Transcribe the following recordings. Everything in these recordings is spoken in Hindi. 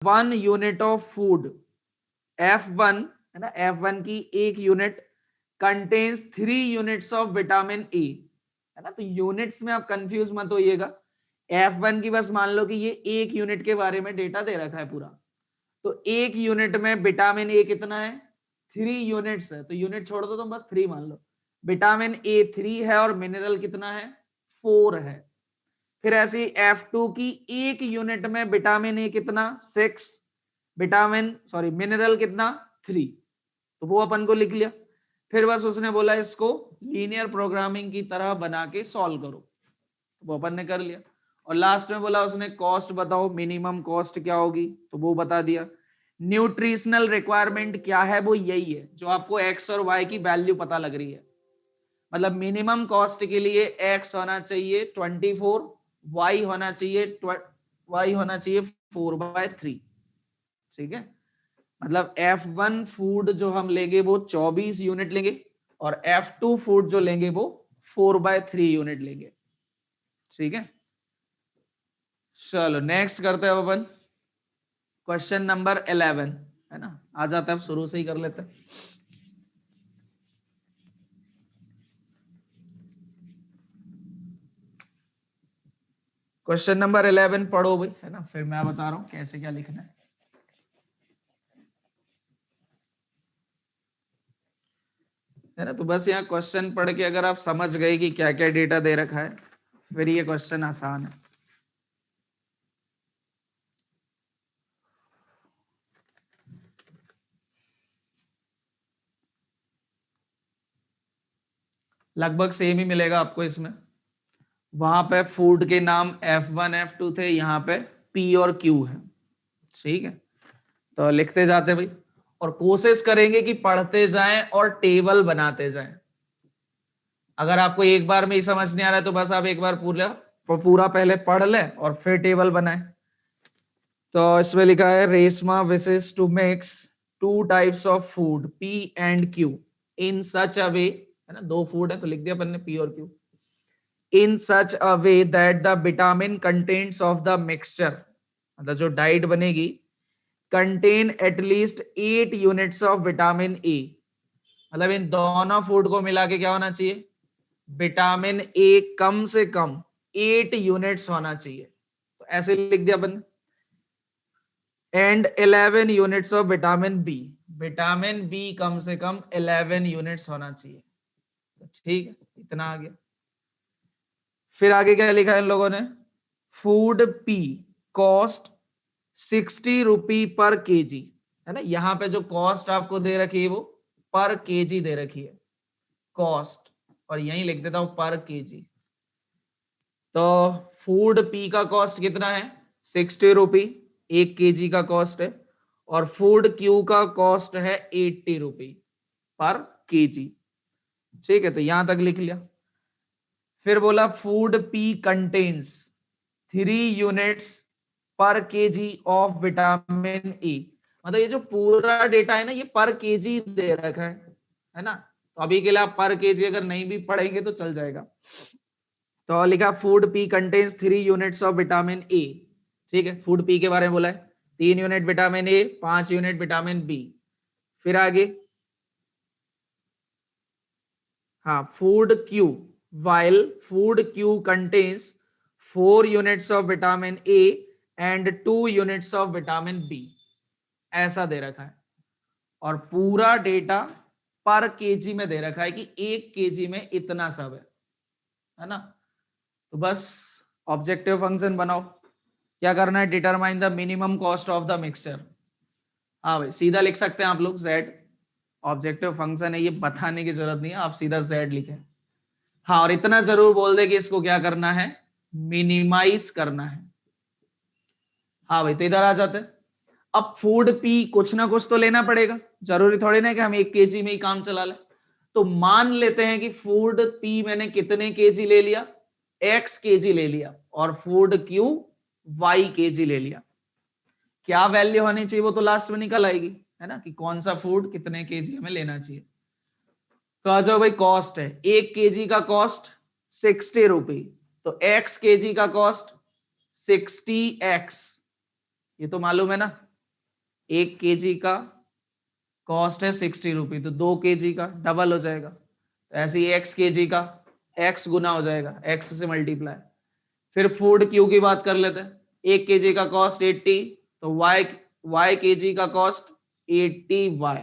1 यूनिट ऑफ फूड, F1 है ना, F1 की एक unit contains 3 units of vitamin ए, है ना। तो यूनिट्स में आप कंफ्यूज मत होइएगा, F1 की बस मान लो कि ये एक यूनिट के बारे में डेटा दे रखा है पूरा। तो एक यूनिट में विटामिन ए कितना है, 3 यूनिट्स है, तो यूनिट छोड़ दो तुम, बस 3 मान लो। विटामिन ए 3 है और मिनरल कितना है, 4 है। फिर ऐसे F2 की एक यूनिट में विटामिन ए कितना, 6, मिनरल कितना, 3, तो वो अपन को लिख लिया। फिर बस उसने बोला इसको लीनियर प्रोग्रामिंग की तरह बना के सॉल्व करो, वो अपन ने कर लिया। और लास्ट में बोला उसने कॉस्ट बताओ, मिनिमम कॉस्ट क्या होगी, तो वो बता दिया। न्यूट्रिशनल रिक्वायरमेंट क्या है, वो यही है जो आपको एक्स और वाई की वैल्यू पता लग रही है। मतलब मिनिमम कॉस्ट के लिए एक्स होना चाहिए 24, वाई होना चाहिए 4/3, ठीक है। मतलब F1 फूड जो हम लेंगे वो 24 यूनिट लेंगे, और F2 फूड जो लेंगे वो 4/3 यूनिट लेंगे, ठीक है। चलो नेक्स्ट करते हैं अपन क्वेश्चन नंबर 11, है ना। आ जाता है, अब शुरू से ही कर लेते हैं। क्वेश्चन नंबर 11 पढ़ो भाई, है ना, फिर मैं बता रहा हूं कैसे क्या लिखना है ना। तो बस यहाँ क्वेश्चन पढ़ के अगर आप समझ गए कि क्या क्या डेटा दे रखा है, फिर ये क्वेश्चन आसान है। लगभग सेम ही मिलेगा आपको इसमें। वहां पे फूड के नाम F1 F2 थे, यहाँ पे P और Q है, ठीक है। तो लिखते जाते भाई, और कोशिश करेंगे कि पढ़ते जाएं और टेबल बनाते जाएं। अगर आपको एक बार में ही समझ नहीं आ रहा है तो बस आप एक बार पूरा पूरा पहले पढ़ लें और फिर टेबल बनाएं। तो इसमें लिखा है Reshma wishes to mix two types of food P and Q in such a way, है ना, दो फूड है तो लिख दिया अपन ने P और Q, in such a way that the vitamin contents of the mixture, मतलब जो डाइट बनेगी, contain at least 8 units of vitamin ए। मतलब इन दोनों फूड को मिला के क्या होना चाहिए, विटामिन ए कम से कम 8 यूनिट्स होना चाहिए, तो ऐसे लिख दिया अपन। And 11 units of vitamin B, vitamin B कम से कम 11 यूनिट्स होना चाहिए, तो ठीक है, इतना आ गया। फिर आगे क्या लिखा है इन लोगों ने, फूड पी कॉस्ट 60 रुपी पर केजी, है ना। यहां पे जो कॉस्ट आपको दे रखी है वो पर केजी दे रखी है कॉस्ट, और यहीं लिख देता हूं पर केजी। तो फूड पी का कॉस्ट कितना है, 60 रुपी, 1 केजी का कॉस्ट है। और फूड क्यू का कॉस्ट है 80 रुपी पर केजी, ठीक है, तो यहां तक लिख लिया। फिर बोला फूड पी कंटेन्स 3 यूनिट्स पर केजी ऑफ विटामिन ए। मतलब ये जो पूरा डेटा है ना, ये पर केजी दे रखा है ना। तो अभी के लिए आप पर केजी अगर नहीं भी पढ़ेंगे तो चल जाएगा। तो लिखा food P contains 3 units of vitamin ए, ठीक है। फूड पी के बारे में बोला है, 3 unit vitamin A, 5 unit vitamin B. फिर आगे, हाँ, food Q, while food Q contains 4 units of vitamin A and 2 units of vitamin B, ऐसा दे रखा है। और पूरा डेटा पर केजी में दे रखा है कि 1 केजी में इतना सब है ना। तो बस ऑब्जेक्टिव फंक्शन बनाओ, क्या करना है, determine the minimum cost of the mixture. हाँ भाई, सीधा लिख सकते हैं आप लोग जेड, ऑब्जेक्टिव फंक्शन है, ये बताने की जरूरत नहीं है, आप सीधा जेड लिखें। हाँ, और इतना जरूर बोल दे कि इसको क्या करना है, मिनिमाइज करना है। हाँ भाई, तो इधर आ जाते हैं। अब फूड पी कुछ ना कुछ तो लेना पड़ेगा, जरूरी थोड़ी ना कि हम 1 केजी में ही काम चला लें। तो मान लेते हैं कि फूड पी मैंने कितने केजी ले लिया, एक्स केजी ले लिया, और फूड क्यू वाई केजी ले लिया। क्या वैल्यू होनी चाहिए वो तो लास्ट में निकल आएगी, है ना, कि कौन सा फूड कितने केजी हमें लेना चाहिए। तो आ जाओ भाई, कॉस्ट है 1 केजी का कॉस्ट 60 रुपी, तो एक्स केजी का कॉस्ट 60x, ये तो मालूम है ना। 1 केजी का कॉस्ट है 60 रुपी, तो 2 केजी का डबल हो जाएगा। तो ऐसे ही x केजी का x गुना हो जाएगा, x से मल्टीप्लाई। फिर फूड क्यू की बात कर लेते हैं। 1 केजी का कॉस्ट 80, तो y केजी का कॉस्ट 80y।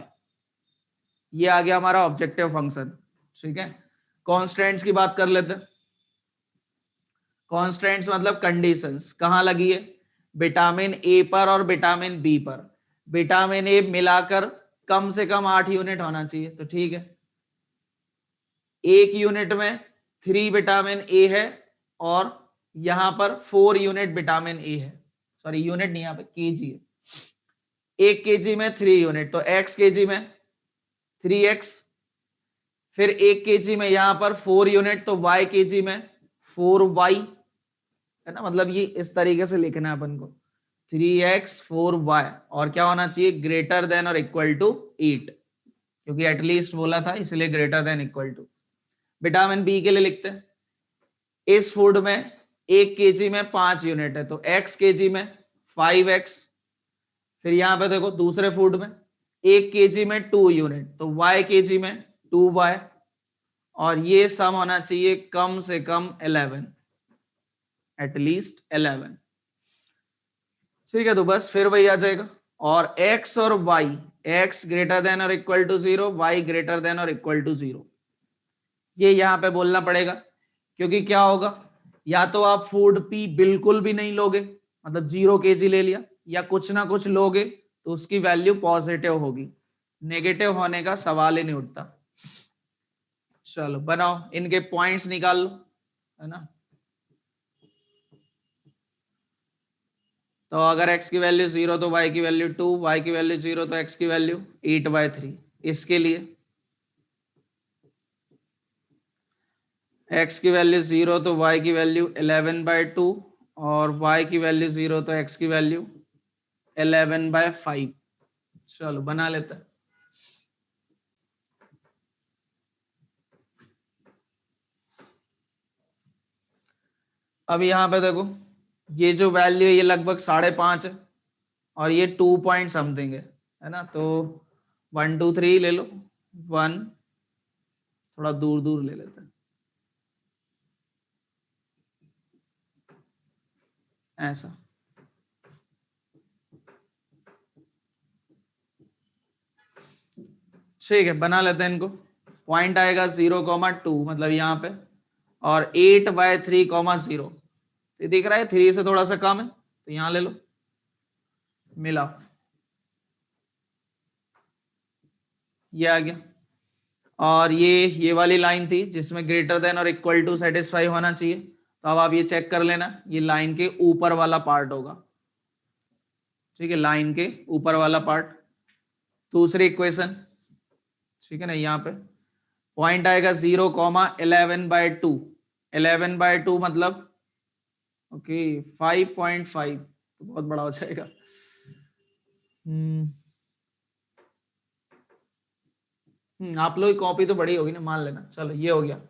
ये आ गया हमारा ऑब्जेक्टिव फंक्शन। ठीक है, कॉन्स्टेंट्स की बात कर लेते हैं। कॉन्स्टेंट्स मतलब कंडीशंस कहाँ लगी है, विटामिन ए पर और विटामिन बी पर। विटामिन ए मिलाकर कम से कम 8 यूनिट होना चाहिए, तो ठीक है, एक यूनिट में 3 विटामिन ए है और यहां पर 4 यूनिट विटामिन ए है। सॉरी यूनिट नहीं, यहाँ पे केजी है। 1 केजी में 3 यूनिट, तो x केजी में 3x। फिर 1 केजी में यहां पर 4 यूनिट, तो y केजी में 4y, है ना। मतलब ये इस तरीके से लिखना है अपन को, 3x 4y, और क्या होना चाहिए, ग्रेटर देन और इक्वल टू 8, क्योंकि एटलीस्ट बोला था इसलिए greater than equal to. Vitamin B के लिए लिखते हैं, इस फूड में 1 केजी में 5 यूनिट है, तो x केजी में 5x। फिर यहां पे देखो दूसरे फूड में 1 केजी में 2 यूनिट, तो y केजी में 2y, और ये सम होना चाहिए कम से कम 11, एटलीस्ट 11। ठीक है, तो बस फिर वही आ जाएगा। और x और y, x ग्रेटर देन और equal to 0, y greater than और इक्वल टू 0, ये यहां पे बोलना पड़ेगा। क्योंकि क्या होगा, या तो आप फूड पी बिल्कुल भी नहीं लोगे, मतलब 0 केजी ले लिया, या कुछ ना कुछ लोगे तो उसकी वैल्यू पॉजिटिव होगी, नेगेटिव होने का सवाल ही नहीं उठता। चलो बनाओ, इनके पॉइंट्स निकाल लो, है ना। तो अगर x की वैल्यू 0 तो y की वैल्यू 2, y की वैल्यू 0 तो x की वैल्यू 8/3। इसके लिए x की वैल्यू 0 तो y की वैल्यू 11/2, और y की वैल्यू 0 तो x की वैल्यू 11/5। चलो बना लेते हैं। अब यहाँ पे देखो, ये जो वैल्यू है ये लगभग 5.5 है, और ये 2 पॉइंट समथिंग है ना। तो 1 2 3 ले लो, 1 थोड़ा दूर दूर ले लेते हैं, ऐसा। ठीक है, बना लेते हैं इनको। पॉइंट आएगा 0,2, मतलब यहाँ पे, और 8/3,0। ये दिख रहा है 3 से थोड़ा सा कम है, तो यहाँ ले लो, मिला, ये आ गया। और ये वाली लाइन थी जिसमें ग्रेटर देन और इक्वल टू सेटिस्फाई होना चाहिए, तो अब आप ये चेक कर लेना, ये लाइन के ऊपर वाला पार्ट होगा। ठीक है, लाइन के ऊपर वाला पार्ट। दूसरी इक्वेशन, ठीक है ना, यहाँ पे पॉइंट आएगा 0,11/2। 11/2 मतलब ओके 5.5, तो बहुत बड़ा हो जाएगा। आप लोग की कॉपी तो बड़ी होगी ना, मान लेना। चलो ये हो गया,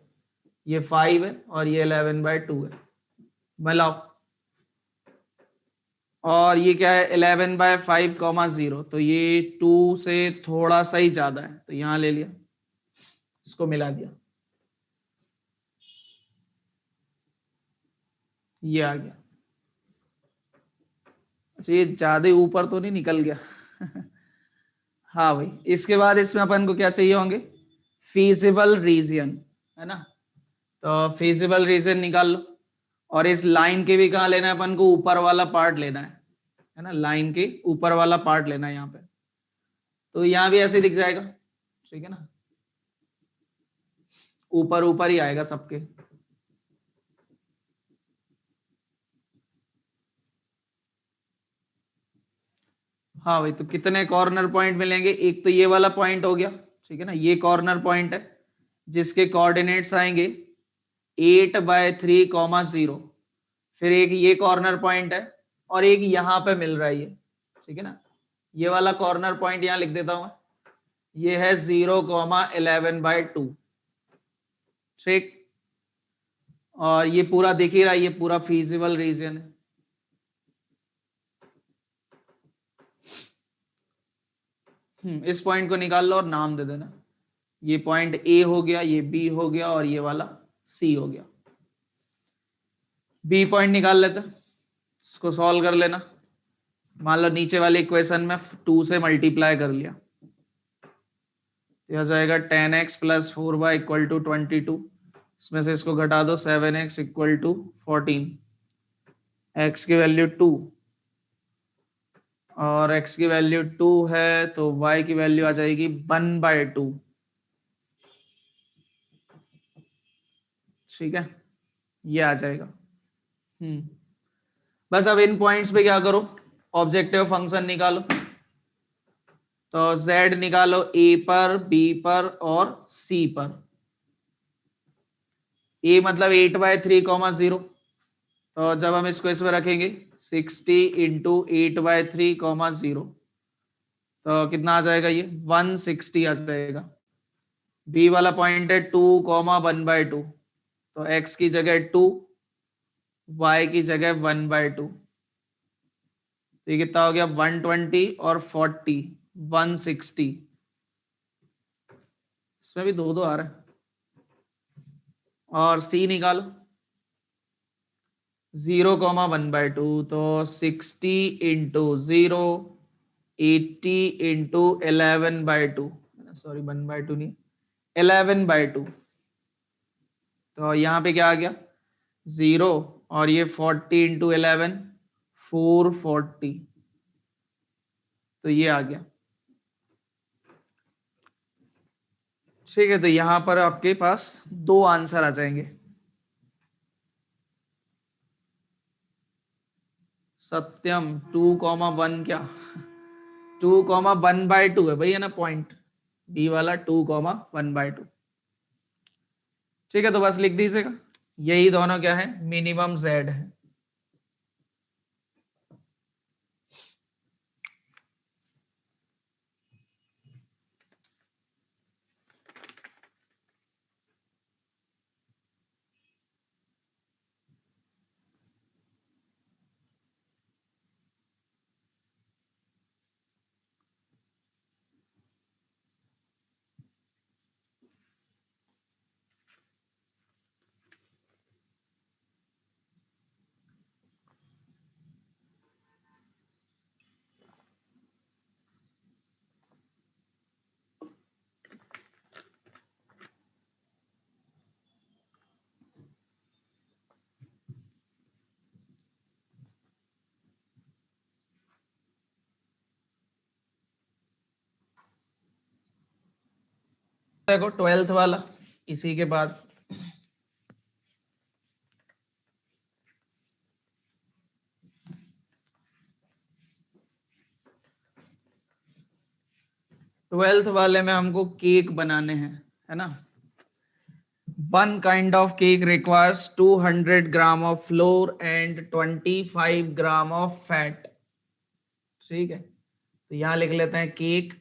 ये 5 है और ये 11/2 है, मिलाओ। और ये क्या है, 11/5,0, तो ये 2 से थोड़ा सा ही ज्यादा है, तो यहाँ ले लिया, इसको मिला दिया, ये आ गया। अच्छा, ये ज्यादा ऊपर तो नहीं निकल गया। हाँ भाई, इसके बाद इसमें अपन को क्या चाहिए होंगे, फीजिबल रीजन, है ना। तो फीजिबल रीजन निकाल लो, और इस लाइन के भी कहाँ लेना है अपन को, ऊपर वाला पार्ट लेना है ना, लाइन के ऊपर वाला पार्ट लेना है यहाँ पे। तो यहाँ भी ऐसे दिख जाएगा, ठीक है ना, ऊपर ऊपर ही आएगा सबके। हाँ भाई, तो कितने कॉर्नर पॉइंट मिलेंगे, एक तो ये वाला पॉइंट हो गया, ठीक है ना, ये कॉर्नर पॉइंट है जिसके कोऑर्डिनेट्स आएंगे 8/3,0। फिर एक ये कॉर्नर पॉइंट है, और एक यहाँ पे मिल रहा है ये, ठीक है ना, ये वाला कॉर्नर पॉइंट यहाँ लिख देता हूं मैं, ये है 0,11/2। ठीक, और ये पूरा दिख ही रहा है, ये पूरा फीजिबल रीजन है। इस पॉइंट को निकाल लो और नाम दे देना। ये पॉइंट ए हो गया, ये बी हो गया और ये वाला सी हो गया। बी पॉइंट निकाल लेते हैं, इसको सॉल्व कर लेना। मान लो नीचे वाले इक्वेशन में 2 से मल्टीप्लाई कर लिया, यह जाएगा 10x plus 4y equal to 22। इसमें से इसको घटा दो, 7x इक्वल टू 14। x की वैल्यू 2 और x की वैल्यू 2 है तो y की वैल्यू आ जाएगी 1/2। ठीक है, ये आ जाएगा। बस अब इन पॉइंट्स पे क्या करो, ऑब्जेक्टिव फंक्शन निकालो। तो z निकालो a पर, b पर और c पर। a मतलब 8/3, तो जब हम इसको इसमें रखेंगे 60 इंटू 8/3, तो कितना आ जाएगा, ये 160 आ जाएगा। b वाला पॉइंट है 2, 1/2, तो x की जगह 2, y की जगह 1/2। तो ये कितना हो गया, 120 और 40, 160। इसमें भी 2 आ रहा है। और c निकालो, 0, 1/2, तो 60 इंटू 0, 80 इंटू 11/2, सॉरी 1/2 नहीं, 11/2। तो यहाँ पे क्या आ गया, 0 और ये 40 इंटू 11, 440। तो ये आ गया। ठीक है, तो यहाँ पर आपके पास 2 आंसर आ जाएंगे। सत्यम 2, 1 क्या 2, 1/2 है भाई, है ना पॉइंट बी वाला 2, 1/2। ठीक है, तो बस लिख दीजिएगा, यही दोनों क्या है, मिनिमम जेड है। देखो 12th वाला इसी के बाद। ट्वेल्थ वाले में हमको केक बनाने हैं, है ना। One kind of cake requires 200 gram of floor and 25 gram of fat. ठीक है, तो यहाँ लिख लेते हैं केक,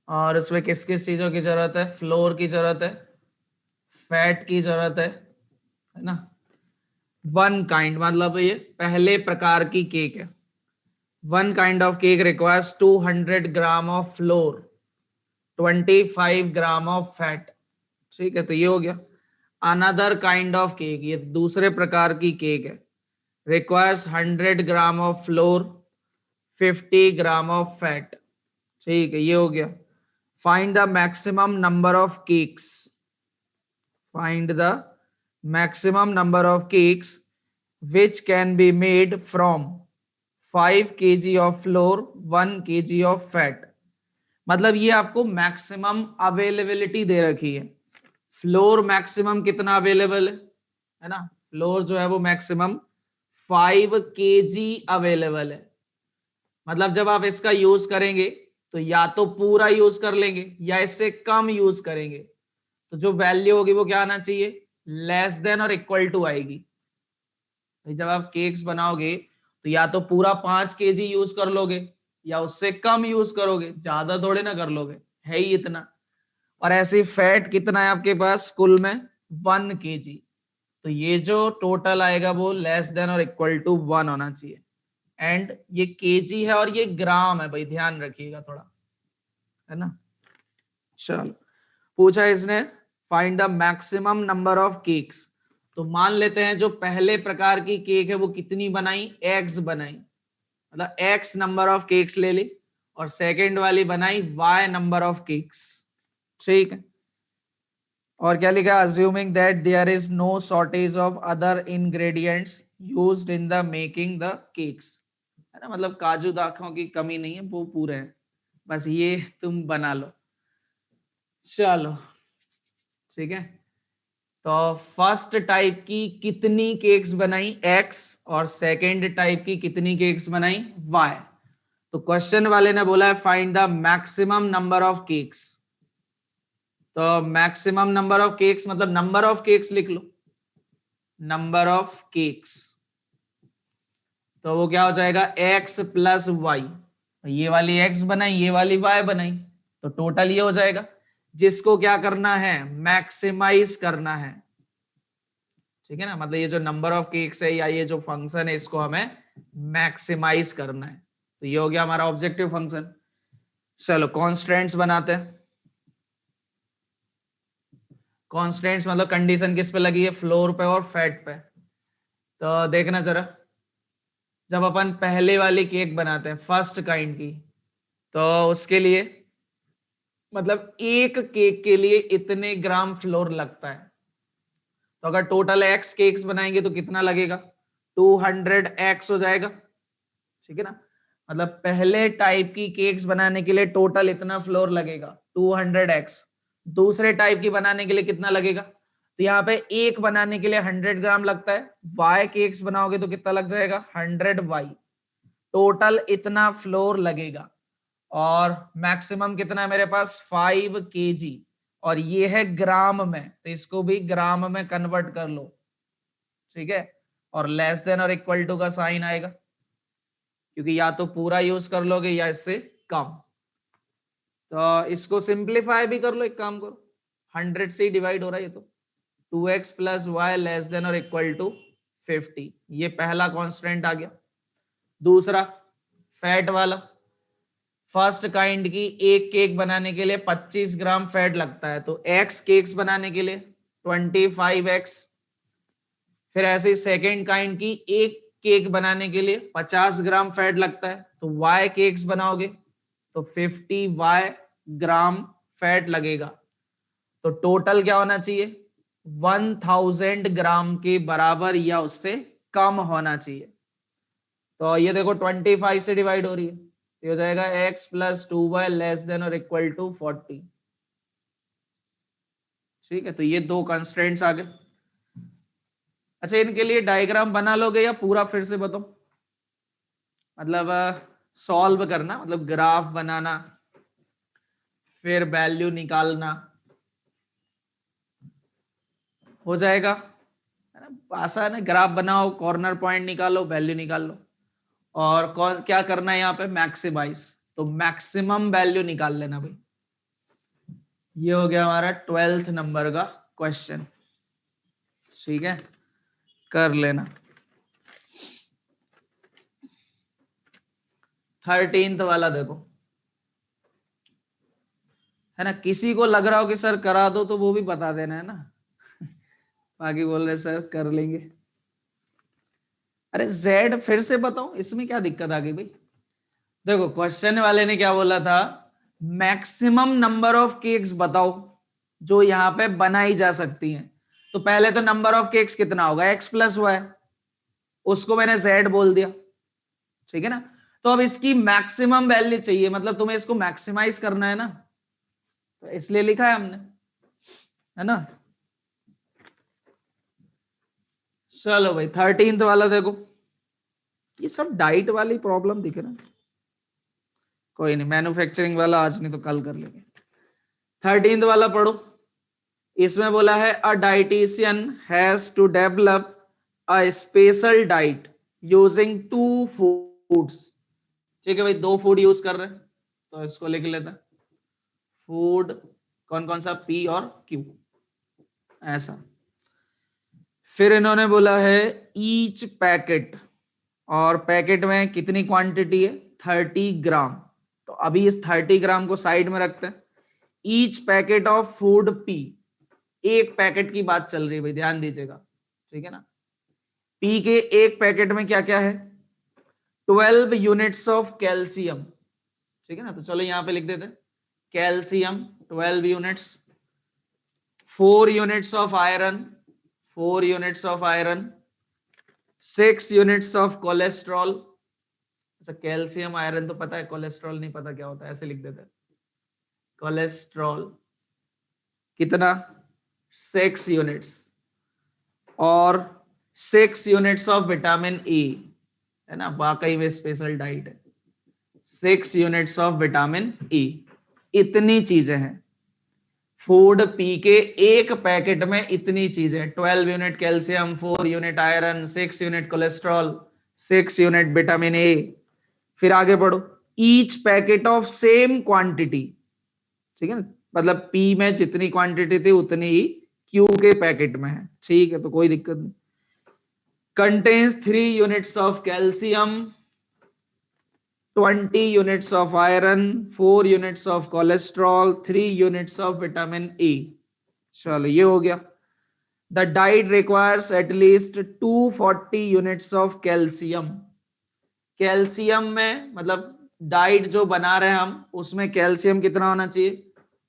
और उसमें किस किस चीजों की जरूरत है, फ्लोर की जरूरत है, फैट की जरूरत है ना। वन काइंड मतलब ये पहले प्रकार की केक है। One kind of cake requires 200 gram of floor, 25 gram of fat. ठीक है, तो ये हो गया। अनदर काइंड ऑफ केक, ये दूसरे प्रकार की केक है, requires 100 gram of floor, 50 gram of fat. ठीक है, ये हो गया। Find the maximum number of cakes, find the maximum number of cakes which can be made from 5 kg of flour, 1 kg of fat। मतलब ये आपको मैक्सिमम अवेलेबिलिटी दे रखी है। फ्लोर मैक्सिमम कितना अवेलेबल है ना, फ्लोर जो है वो मैक्सिमम 5 kg अवेलेबल है। मतलब जब आप इसका यूज करेंगे तो या तो पूरा यूज कर लेंगे या इससे कम यूज करेंगे, तो जो वैल्यू होगी वो क्या आना चाहिए, लेस देन और इक्वल टू आएगी। जब आप केक्स बनाओगे तो या तो पूरा 5 kg यूज कर लोगे या उससे कम यूज करोगे, ज्यादा थोड़े ना कर लोगे, है ही इतना। और ऐसे फैट कितना है आपके पास कुल में, 1 kg। तो ये जो टोटल आएगा वो लेस देन और इक्वल टू 1 होना चाहिए। एंड ये केजी है और ये ग्राम है भाई, ध्यान रखिएगा थोड़ा। है ना। चलो पूछा इसने find the maximum number of cakes. तो मान लेते हैं जो पहले प्रकार की केक है वो कितनी बनाई, एक्स बनाई, मतलब एक्स नंबर ऑफ केक्स ले ली, और सेकंड वाली बनाई वाई नंबर ऑफ केक्स। ठीक है, और क्या लिखा, assuming that there is no shortage of other ingredients used in the making the cakes, है ना, मतलब काजू दाखों की कमी नहीं है, वो पूरे हैं, बस ये तुम बना लो। चलो ठीक है, तो फर्स्ट टाइप की कितनी केक्स बनाई, एक्स, और सेकंड टाइप की कितनी केक्स बनाई, वाई। तो क्वेश्चन वाले ने बोला है find the maximum number of cakes. तो मैक्सिमम नंबर ऑफ केक्स मतलब नंबर ऑफ केक्स लिख लो, नंबर ऑफ केक्स, तो वो क्या हो जाएगा, एक्स प्लस वाई। ये वाली एक्स बनाई, ये वाली वाई बनाई, तो टोटल ये हो जाएगा, जिसको क्या करना है, मैक्सिमाइज करना है। ठीक है ना, मतलब ये जो नंबर ऑफ केक्स है या ये जो फंक्शन है इसको हमें मैक्सिमाइज करना है। तो ये हो गया हमारा ऑब्जेक्टिव फंक्शन। चलो कॉन्स्टेंट्स बनाते हैं। कॉन्स्टेंट्स मतलब कंडीशन किस पे लगी है, फ्लोर पे और फैट पे। तो देखना जरा, जब अपन पहले वाली केक बनाते हैं फर्स्ट काइंड की, तो उसके लिए मतलब एक केक के लिए इतने ग्राम फ्लोर लगता है। तो अगर टोटल एक्स केक्स बनाएंगे तो कितना लगेगा, 200x हो जाएगा। ठीक है ना, मतलब पहले टाइप की केक्स बनाने के लिए टोटल इतना फ्लोर लगेगा 200x। दूसरे टाइप की बनाने के लिए कितना लगेगा, तो यहाँ पे एक बनाने के लिए 100 ग्राम लगता है, वाई केक्स बनाओगे तो कितना लग जाएगा, 100y। टोटल इतना फ्लोर लगेगा, और मैक्सिमम कितना है मेरे पास, 5 kg, और ये है ग्राम में, तो इसको भी ग्राम में कन्वर्ट कर लो। ठीक है, और लेस देन और इक्वल टू का साइन आएगा, क्योंकि या तो पूरा यूज कर लोगे या इससे कम। तो इसको सिंप्लीफाई भी कर लो, एक काम करो, 100 से ही डिवाइड हो रहा है ये तो, 2x plus y less than और इक्वल टू 50, ये पहला कांस्टेंट आ गया। दूसरा फैट वाला, फर्स्ट काइंड की एक केक बनाने के लिए 25 ग्राम फैट लगता है, तो x केक्स बनाने के लिए 25x। फिर ऐसे ही सेकेंड काइंड की एक केक बनाने के लिए 50 ग्राम फैट लगता है, तो y केक्स बनाओगे तो 50y ग्राम फैट लगेगा। तो टोटल क्या होना चाहिए, 1000 ग्राम के बराबर या उससे कम होना चाहिए। तो ये देखो 25 से डिवाइड हो रही है, तो हो जाएगा x plus 2y less than और इक्वल टू 40। ठीक है, तो ये दो कंस्ट्रेंट्स आ गए। अच्छा, इनके लिए डायग्राम बना लोगे या पूरा फिर से बताओ, मतलब सॉल्व करना, मतलब ग्राफ बनाना, फिर वैल्यू निकालना, हो जाएगा, है ना, आसान है। ग्राफ बनाओ, कॉर्नर पॉइंट निकालो, वैल्यू निकाल लो, और कौन क्या करना है यहाँ पे, मैक्सिमाइज, तो मैक्सिमम वैल्यू निकाल लेना भाई। ये हो गया हमारा 12th नंबर का क्वेश्चन। ठीक है, कर लेना। 13th वाला देखो, है ना, किसी को लग रहा हो कि सर करा दो तो वो भी बता देना, है ना। बाकी बोल रहे सर कर लेंगे। अरे जेड फिर से बताओ, इसमें क्या दिक्कत आ गई भाई। देखो क्वेश्चन वाले ने क्या बोला था, मैक्सिमम नंबर ऑफ केक्स बताओ जो यहां पे बनाई जा सकती हैं। तो पहले तो नंबर ऑफ केक्स कितना होगा, एक्स प्लस वाई, उसको मैंने जेड बोल दिया। ठीक है ना, तो अब इसकी मैक्सिमम वैल्यू चाहिए, मतलब तुम्हें इसको मैक्सिमाइज करना है ना, तो इसलिए लिखा है हमने, है ना। चलो भाई 13th वाला देखो, ये सब डाइट वाली प्रॉब्लम दिख रहा है। कोई नहीं, मैन्युफैक्चरिंग वाला आज नहीं तो कल कर लेंगे। 13th वाला पढ़ो, इसमें बोला है a dietitian has to develop a special diet using 2 foods. ठीक है भाई, 2 फूड यूज कर रहे हैं, तो इसको लिख लेते हैं, फूड कौन कौन सा, पी और क्यू, ऐसा। फिर इन्होंने बोला है ईच पैकेट, और पैकेट में कितनी क्वांटिटी है, 30 ग्राम। तो अभी इस 30 ग्राम को साइड में रखते हैं। Each packet of food P, एक पैकेट की बात चल रही है भाई, ध्यान दीजिएगा, ठीक है ना। पी के एक पैकेट में क्या क्या है, 12 यूनिट्स ऑफ कैल्शियम, ठीक है ना। तो चलो यहां पे लिख देते हैं calcium 12 units, 4 units of iron, 4 units of iron, 6 units of cholesterol. अच्छा कैल्शियम आयरन तो पता है, कोलेस्ट्रॉल नहीं पता क्या होता है, ऐसे लिख देते हैं कोलेस्ट्रॉल कितना 6 यूनिट्स, और 6 यूनिट्स ऑफ विटामिन ए, है ना, वाकई में स्पेशल डाइट है। 6 यूनिट्स ऑफ विटामिन ई, इतनी चीजें हैं फूड पी के एक पैकेट में, इतनी चीजें, 12 unit calcium, 4 unit iron, 6 unit cholesterol, 6 unit vitamin ए। फिर आगे बढ़ो, each packet of same quantity, ठीक है ना, मतलब पी में जितनी क्वांटिटी थी उतनी ही क्यू के पैकेट में है, ठीक है, तो कोई दिक्कत नहीं। Contains 3 units of calcium, 20 units of iron, 4 units of cholesterol, 3 units of vitamin E. चलो ये हो गया। The diet requires at least 240 units of calcium. Calcium में मतलब डाइट जो बना रहे हैं हम, उसमें कैल्शियम कितना होना चाहिए,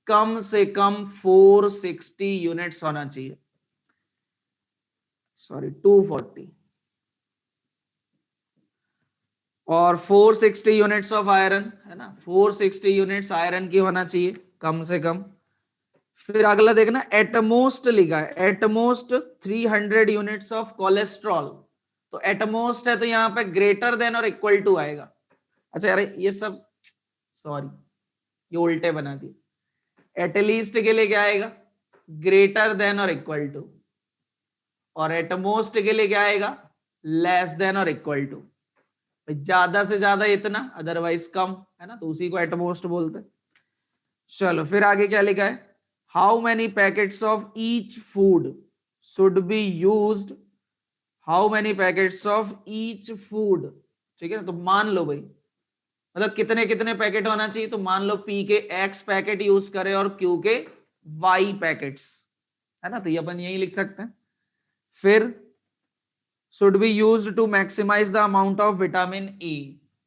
कम से कम 460 यूनिट्स होना चाहिए, सॉरी 240, और 460 यूनिट्स ऑफ आयरन, है ना, 460 यूनिट्स आयरन की होना चाहिए कम से कम। फिर अगला देखना, एटमोस्ट लिखा है, एटमोस्ट 300 यूनिट्स ऑफ कोलेस्ट्रॉल। तो एटमोस्ट है तो यहाँ पे ग्रेटर देन और इक्वल टू आएगा। अच्छा यार ये सब, सॉरी ये उल्टे बना दिए, एटलीस्ट के लिए क्या आएगा, ग्रेटर देन और इक्वल टू, और एटमोस्ट के लिए क्या आएगा, लेस देन और इक्वल टू। ज्यादा से ज्यादा इतना, अदरवाइज कम, है ना, तो उसी को एटमोस्ट बोलते हैं। चलो फिर आगे क्या लिखा है, how many packets of each food should be used, how many packets of each food, ठीक है ना। तो मान लो भाई, मतलब कितने कितने पैकेट होना चाहिए, तो मान लो पी के एक्स पैकेट यूज करें और क्यू के वाई पैकेट्स, है ना, तो ये अपन यही लिख सकते हैं। फिर should be used to maximize the amount of vitamin E,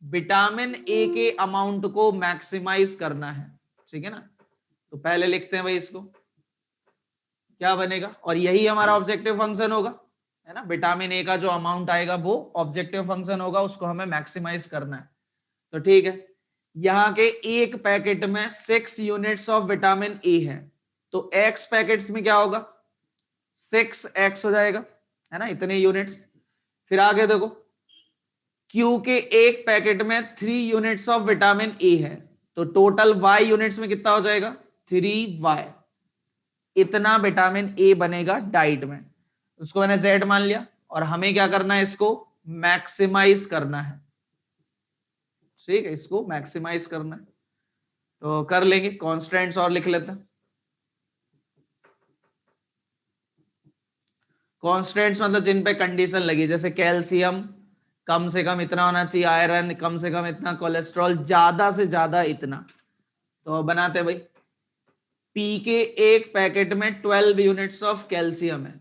vitamin A के अमाउंट को मैक्सिमाइज करना है, ठीक है ना। तो पहले लिखते हैं भाई इसको, क्या बनेगा, और यही हमारा ऑब्जेक्टिव फंक्शन होगा, है ना, विटामिन ए का जो अमाउंट आएगा वो ऑब्जेक्टिव फंक्शन होगा, उसको हमें मैक्सिमाइज करना है। तो ठीक है, यहाँ के एक पैकेट में 6 यूनिट्स ऑफ विटामिन ए है, तो एक्स पैकेट्स में क्या होगा, 6x हो जाएगा, है ना, इतने यूनिट्स। फिर आगे देखो, क्यू के एक पैकेट में 3 यूनिट्स ऑफ विटामिन ए है, तो टोटल y यूनिट्स में कितना हो जाएगा, 3y, इतना विटामिन ए बनेगा डाइट में। उसको मैंने z मान लिया, और हमें क्या करना है, इसको मैक्सिमाइज करना है, ठीक है, इसको मैक्सिमाइज करना है। तो कर लेंगे, कॉन्स्टेंट्स और लिख लेते हैं। कॉन्स्टेंट्स मतलब जिन पे कंडीशन लगी, जैसे कैल्शियम कम से कम इतना होना चाहिए, आयरन कम से कम इतना, कोलेस्ट्रॉल ज्यादा से ज्यादा इतना। तो बनाते भाई, पी के एक पैकेट में 12 यूनिट्स ऑफ कैल्शियम है,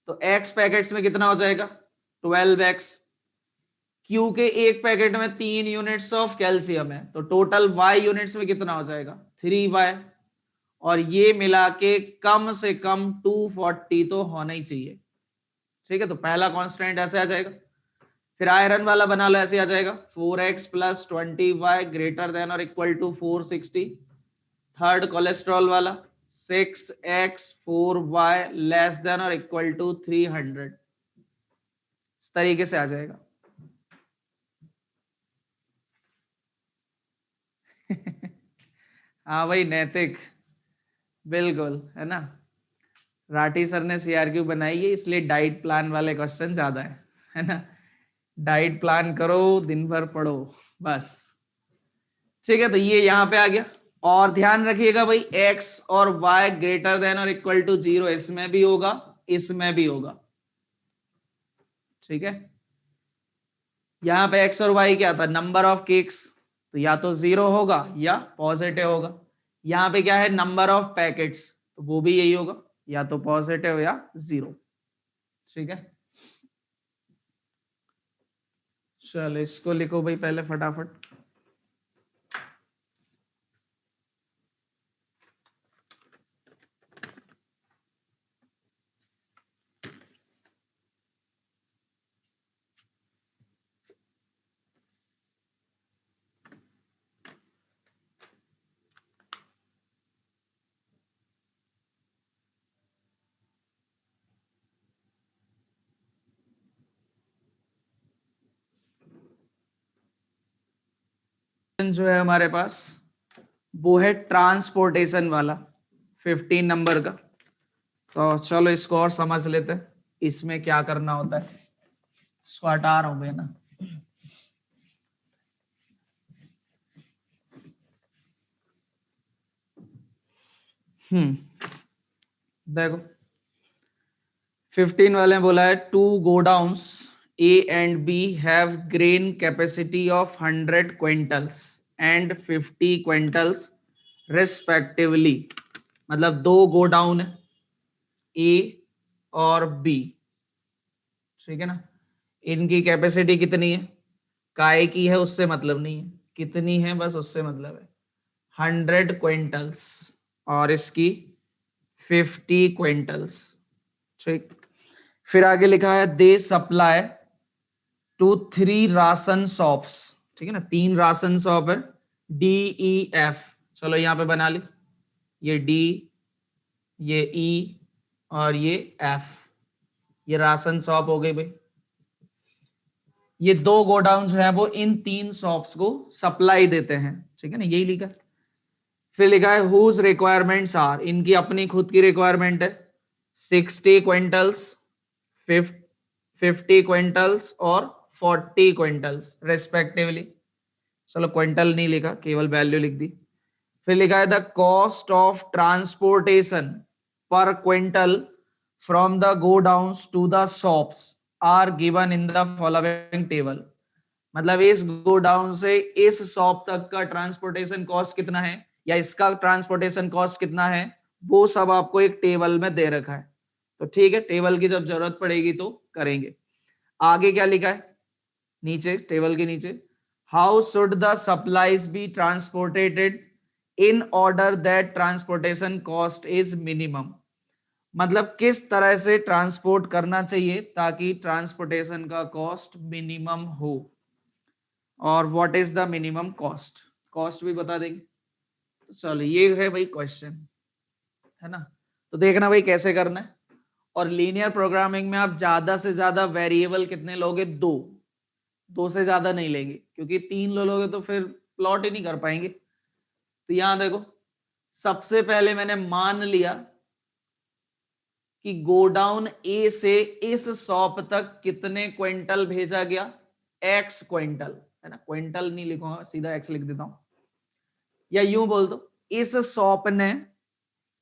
तो एक्स पैकेट्स में कितना हो जाएगा, 12x। क्यू के एक पैकेट में 3 यूनिट्स ऑफ कैल्शियम है, तो टोटल वाई यूनिट्स में कितना हो जाएगा, 3y, और ये मिला के कम से कम 240 तो होना ही चाहिए, ठीक है। तो पहला कांस्टेंट ऐसे आ जाएगा। फिर आयरन वाला बना लो, ऐसे आ जाएगा 4x plus 20y greater than और इक्वल टू 460। थर्ड कोलेस्ट्रॉल वाला 6x 4y लेस देन और इक्वल टू 300, इस तरीके से आ जाएगा। हाँ भाई नैतिक, बिल्कुल, है ना, राठी सर ने सीआरक्यू बनाई है, इसलिए डाइट प्लान वाले क्वेश्चन ज्यादा है ना। डाइट प्लान करो, दिन भर पढ़ो, बस, ठीक है। तो ये यहां पे आ गया, और ध्यान रखिएगा भाई x और y ग्रेटर देन और इक्वल टू 0, इसमें भी होगा, इसमें भी होगा, ठीक है। यहां पे x और y क्या था, नंबर ऑफ केक्स, तो या तो 0 होगा या पॉजिटिव होगा। यहाँ पे क्या है, नंबर ऑफ पैकेट्स, तो वो भी यही होगा, या तो पॉजिटिव या 0। ठीक है, चलो इसको लिखो भाई पहले फटाफट। जो है हमारे पास वो है ट्रांसपोर्टेशन वाला 15 नंबर का। तो चलो इसको और समझ लेते हैं, इसमें क्या करना होता है। इसको हटा रहा हूं मैं ना। देखो 15 वाले ने बोला है two godowns A and B have grain capacity of 100 quintals and 50 quintals respectively. मतलब दो गोडाउन है ए और बी, ठीक है ना। इनकी कैपेसिटी कितनी है, काय की है उससे मतलब नहीं है, कितनी है बस उससे मतलब है, 100 क्विंटल्स और इसकी 50 क्विंटल्स। ठीक, फिर आगे लिखा है दे सप्लाई टू 3 राशन शॉप्स। ठीक है ना, 3 राशन शॉप है, डी ई एफ। चलो यहां पे बना ली, ये डी, ये ई और ये एफ, ये राशन शॉप हो गई भाई। ये दो गोडाउन जो है वो इन 3 शॉप्स को सप्लाई देते हैं, ठीक है ना, यही लिखा। फिर लिखा है हुज रिक्वायरमेंट्स आर, इनकी अपनी खुद की रिक्वायरमेंट है 60 क्विंटल्स, 50 क्विंटल्स और 40 क्विंटल्स रेस्पेक्टिवली। चलो क्विंटल नहीं लिखा, केवल वैल्यू लिख दी। फिर लिखा है the cost of transportation per quintal from the godowns to the shops are given in the following table. मतलब इस गोडाउन से इस शॉप तक का ट्रांसपोर्टेशन कॉस्ट कितना है या इसका ट्रांसपोर्टेशन कॉस्ट कितना है, वो सब आपको एक टेबल में दे रखा है। तो ठीक है, टेबल की जब जरूरत पड़ेगी तो करेंगे। आगे क्या लिखा है नीचे, टेबल के नीचे, how should the supplies be transported in order that transportation cost is minimum. मतलब किस तरह से ट्रांसपोर्ट करना चाहिए ताकि ट्रांसपोर्टेशन का कॉस्ट मिनिमम हो, और what is the minimum cost, cost भी बता देंगे। तो चलो ये है भाई क्वेश्चन, है ना। तो देखना भाई कैसे करना है। और लीनियर प्रोग्रामिंग में आप ज्यादा से ज्यादा वेरिएबल कितने लोगे, दो, दो से ज्यादा नहीं लेंगे, क्योंकि 3 लोगे तो फिर प्लॉट ही नहीं कर पाएंगे। तो यहां देखो, सबसे पहले मैंने मान लिया कि गोडाउन ए से इस शॉप तक कितने क्विंटल भेजा गया, एक्स क्विंटल, है ना। क्विंटल नहीं लिखूंगा, सीधा एक्स लिख देता हूं, या यूं बोल दो इस शॉप ने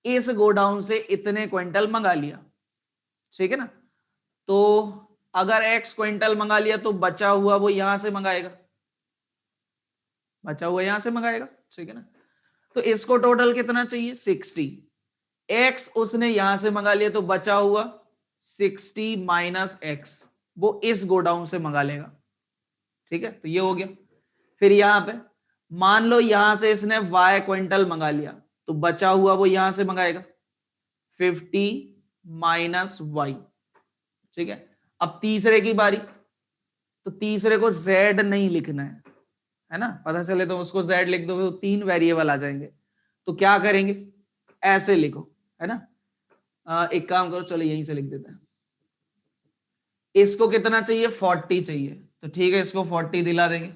इस गोडाउन से इतने क्विंटल मंगा लिया, ठीक है ना। तो अगर एक्स क्विंटल मंगा लिया तो बचा हुआ वो यहां से मंगाएगा, बचा हुआ यहां से मंगाएगा, ठीक है ना। तो इसको टोटल कितना चाहिए, 60। एक्स उसने यहां से मंगा लिया तो बचा हुआ 60 माइनस एक्स, वो इस गोडाउन से मंगा लेगा, ठीक है। तो ये हो गया। फिर यहां पे मान लो यहां से इसने y क्विंटल मंगा लिया तो बचा हुआ वो यहां से मंगाएगा 50 माइनस y, ठीक है। अब तीसरे की बारी, तो तीसरे को z नहीं लिखना है ना, पता चले तो उसको z लिख दो तो 3 वेरिएबल आ जाएंगे। तो क्या करेंगे, ऐसे लिखो, है ना। एक काम करो, चलो यहीं से लिख देते हैं। इसको कितना चाहिए, 40 चाहिए, तो ठीक है इसको 40 दिला देंगे।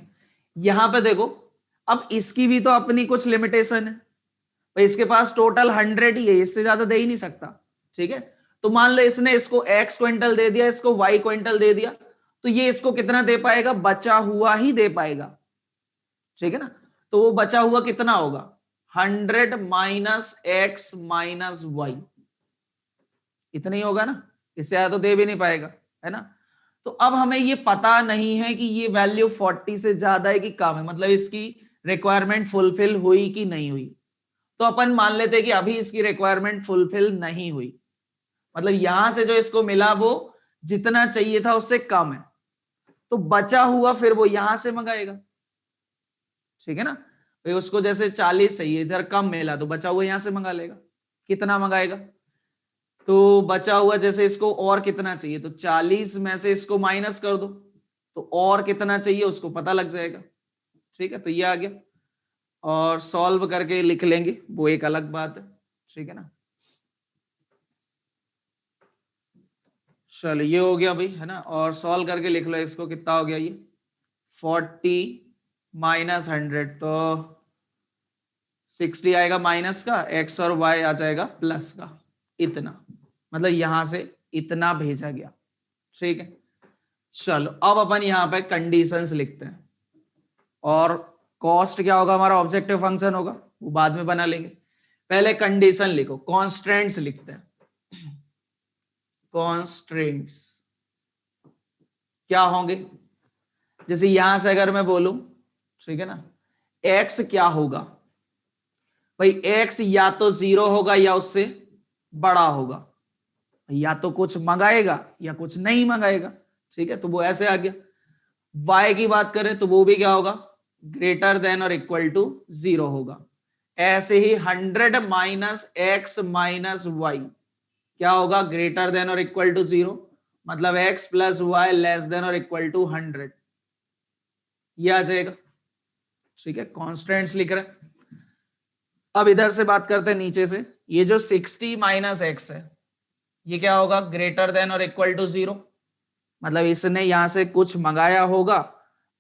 यहां पे देखो, अब इसकी भी तो अपनी कुछ लिमिटेशन है भाई, इसके पास टोटल 100 ही है, इससे ज्यादा दे ही नहीं सकता, ठीक है। तो मान लो इसने इसको x क्विंटल दे दिया, इसको y क्विंटल दे दिया, तो ये इसको कितना दे पाएगा, बचा हुआ ही दे पाएगा, ठीक है ना। तो वो बचा हुआ कितना होगा, 100 माइनस एक्स माइनस वाई, इतना ही होगा ना, इससे ज्यादा तो दे भी नहीं पाएगा, है ना। तो अब हमें ये पता नहीं है कि ये वैल्यू 40 से ज्यादा है कि कम है, मतलब इसकी रिक्वायरमेंट फुलफिल हुई कि नहीं हुई। तो अपन मान लेते हैं कि अभी इसकी रिक्वायरमेंट फुलफिल नहीं हुई, मतलब यहां से जो इसको मिला वो जितना चाहिए था उससे कम है, तो बचा हुआ फिर वो यहां से मंगाएगा, ठीक है ना। भाई उसको जैसे 40 चाहिए, इधर कम मिला तो बचा हुआ यहां से मंगा लेगा। कितना मंगाएगा, तो बचा हुआ जैसे इसको और कितना चाहिए, तो 40 में से इसको माइनस कर दो, तो और कितना चाहिए उसको पता लग जाएगा। ठीक है, तो ये आ गया, और सॉल्व करके लिख लेंगे, वो एक अलग बात है, ठीक है ना। चलो ये हो गया भाई, है ना, और सॉल्व करके लिख लो इसको, कितना हो गया ये 40 माइनस 100, तो 60 आएगा माइनस का, एक्स और वाई आ जाएगा प्लस का, इतना, मतलब यहां से इतना भेजा गया, ठीक है। चलो अब अपन यहाँ पे कंडीशंस लिखते हैं, और कॉस्ट क्या होगा, हमारा ऑब्जेक्टिव फंक्शन होगा, वो बाद में बना लेंगे। पहले कंडीशन लिखो, कॉन्स्ट्रेंट्स लिखते हैं। कॉन्स्ट्रेंट्स क्या होंगे, जैसे यहां से अगर मैं बोलूं, ठीक है ना, एक्स क्या होगा, भाई एक्स या तो 0 होगा या उससे बड़ा होगा, या तो कुछ मंगाएगा या कुछ नहीं मंगाएगा, ठीक है, तो वो ऐसे आ गया। y की बात करें तो वो भी क्या होगा, ग्रेटर देन और इक्वल टू 0 होगा। ऐसे ही 100 माइनस एक्स माइनस वाई क्या होगा, ग्रेटर देन और इक्वल टू 0, मतलब x plus y less than और इक्वल टू 100, ये आ जाएगा, ठीक है। कॉन्स्टेंट्स लिख रहे हैं। अब इधर से बात करते हैं नीचे से, ये जो 60 माइनस एक्स है ये क्या होगा, ग्रेटर देन और इक्वल टू 0, मतलब इसने यहां से कुछ मंगाया होगा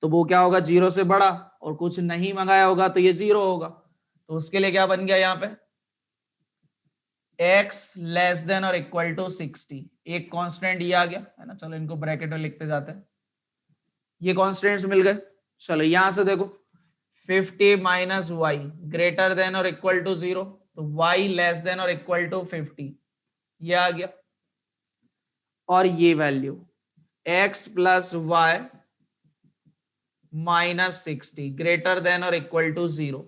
तो वो क्या होगा 0 से बड़ा, और कुछ नहीं मंगाया होगा तो ये 0 होगा, तो उसके लिए क्या बन गया यहाँ पे, x लेस देन और इक्वल टू 60, एक कांस्टेंट ये आ गया, है ना। चलो इनको ब्रैकेट में लिखते जाते हैं, ये कांस्टेंट्स मिल गए। चलो यहां से देखो 50 माइनस वाई ग्रेटर देन और इक्वल टू 0, तो y लेस देन और इक्वल टू 50, ये आ गया। और ये value x plus y minus 60 greater than और इक्वल टू 0,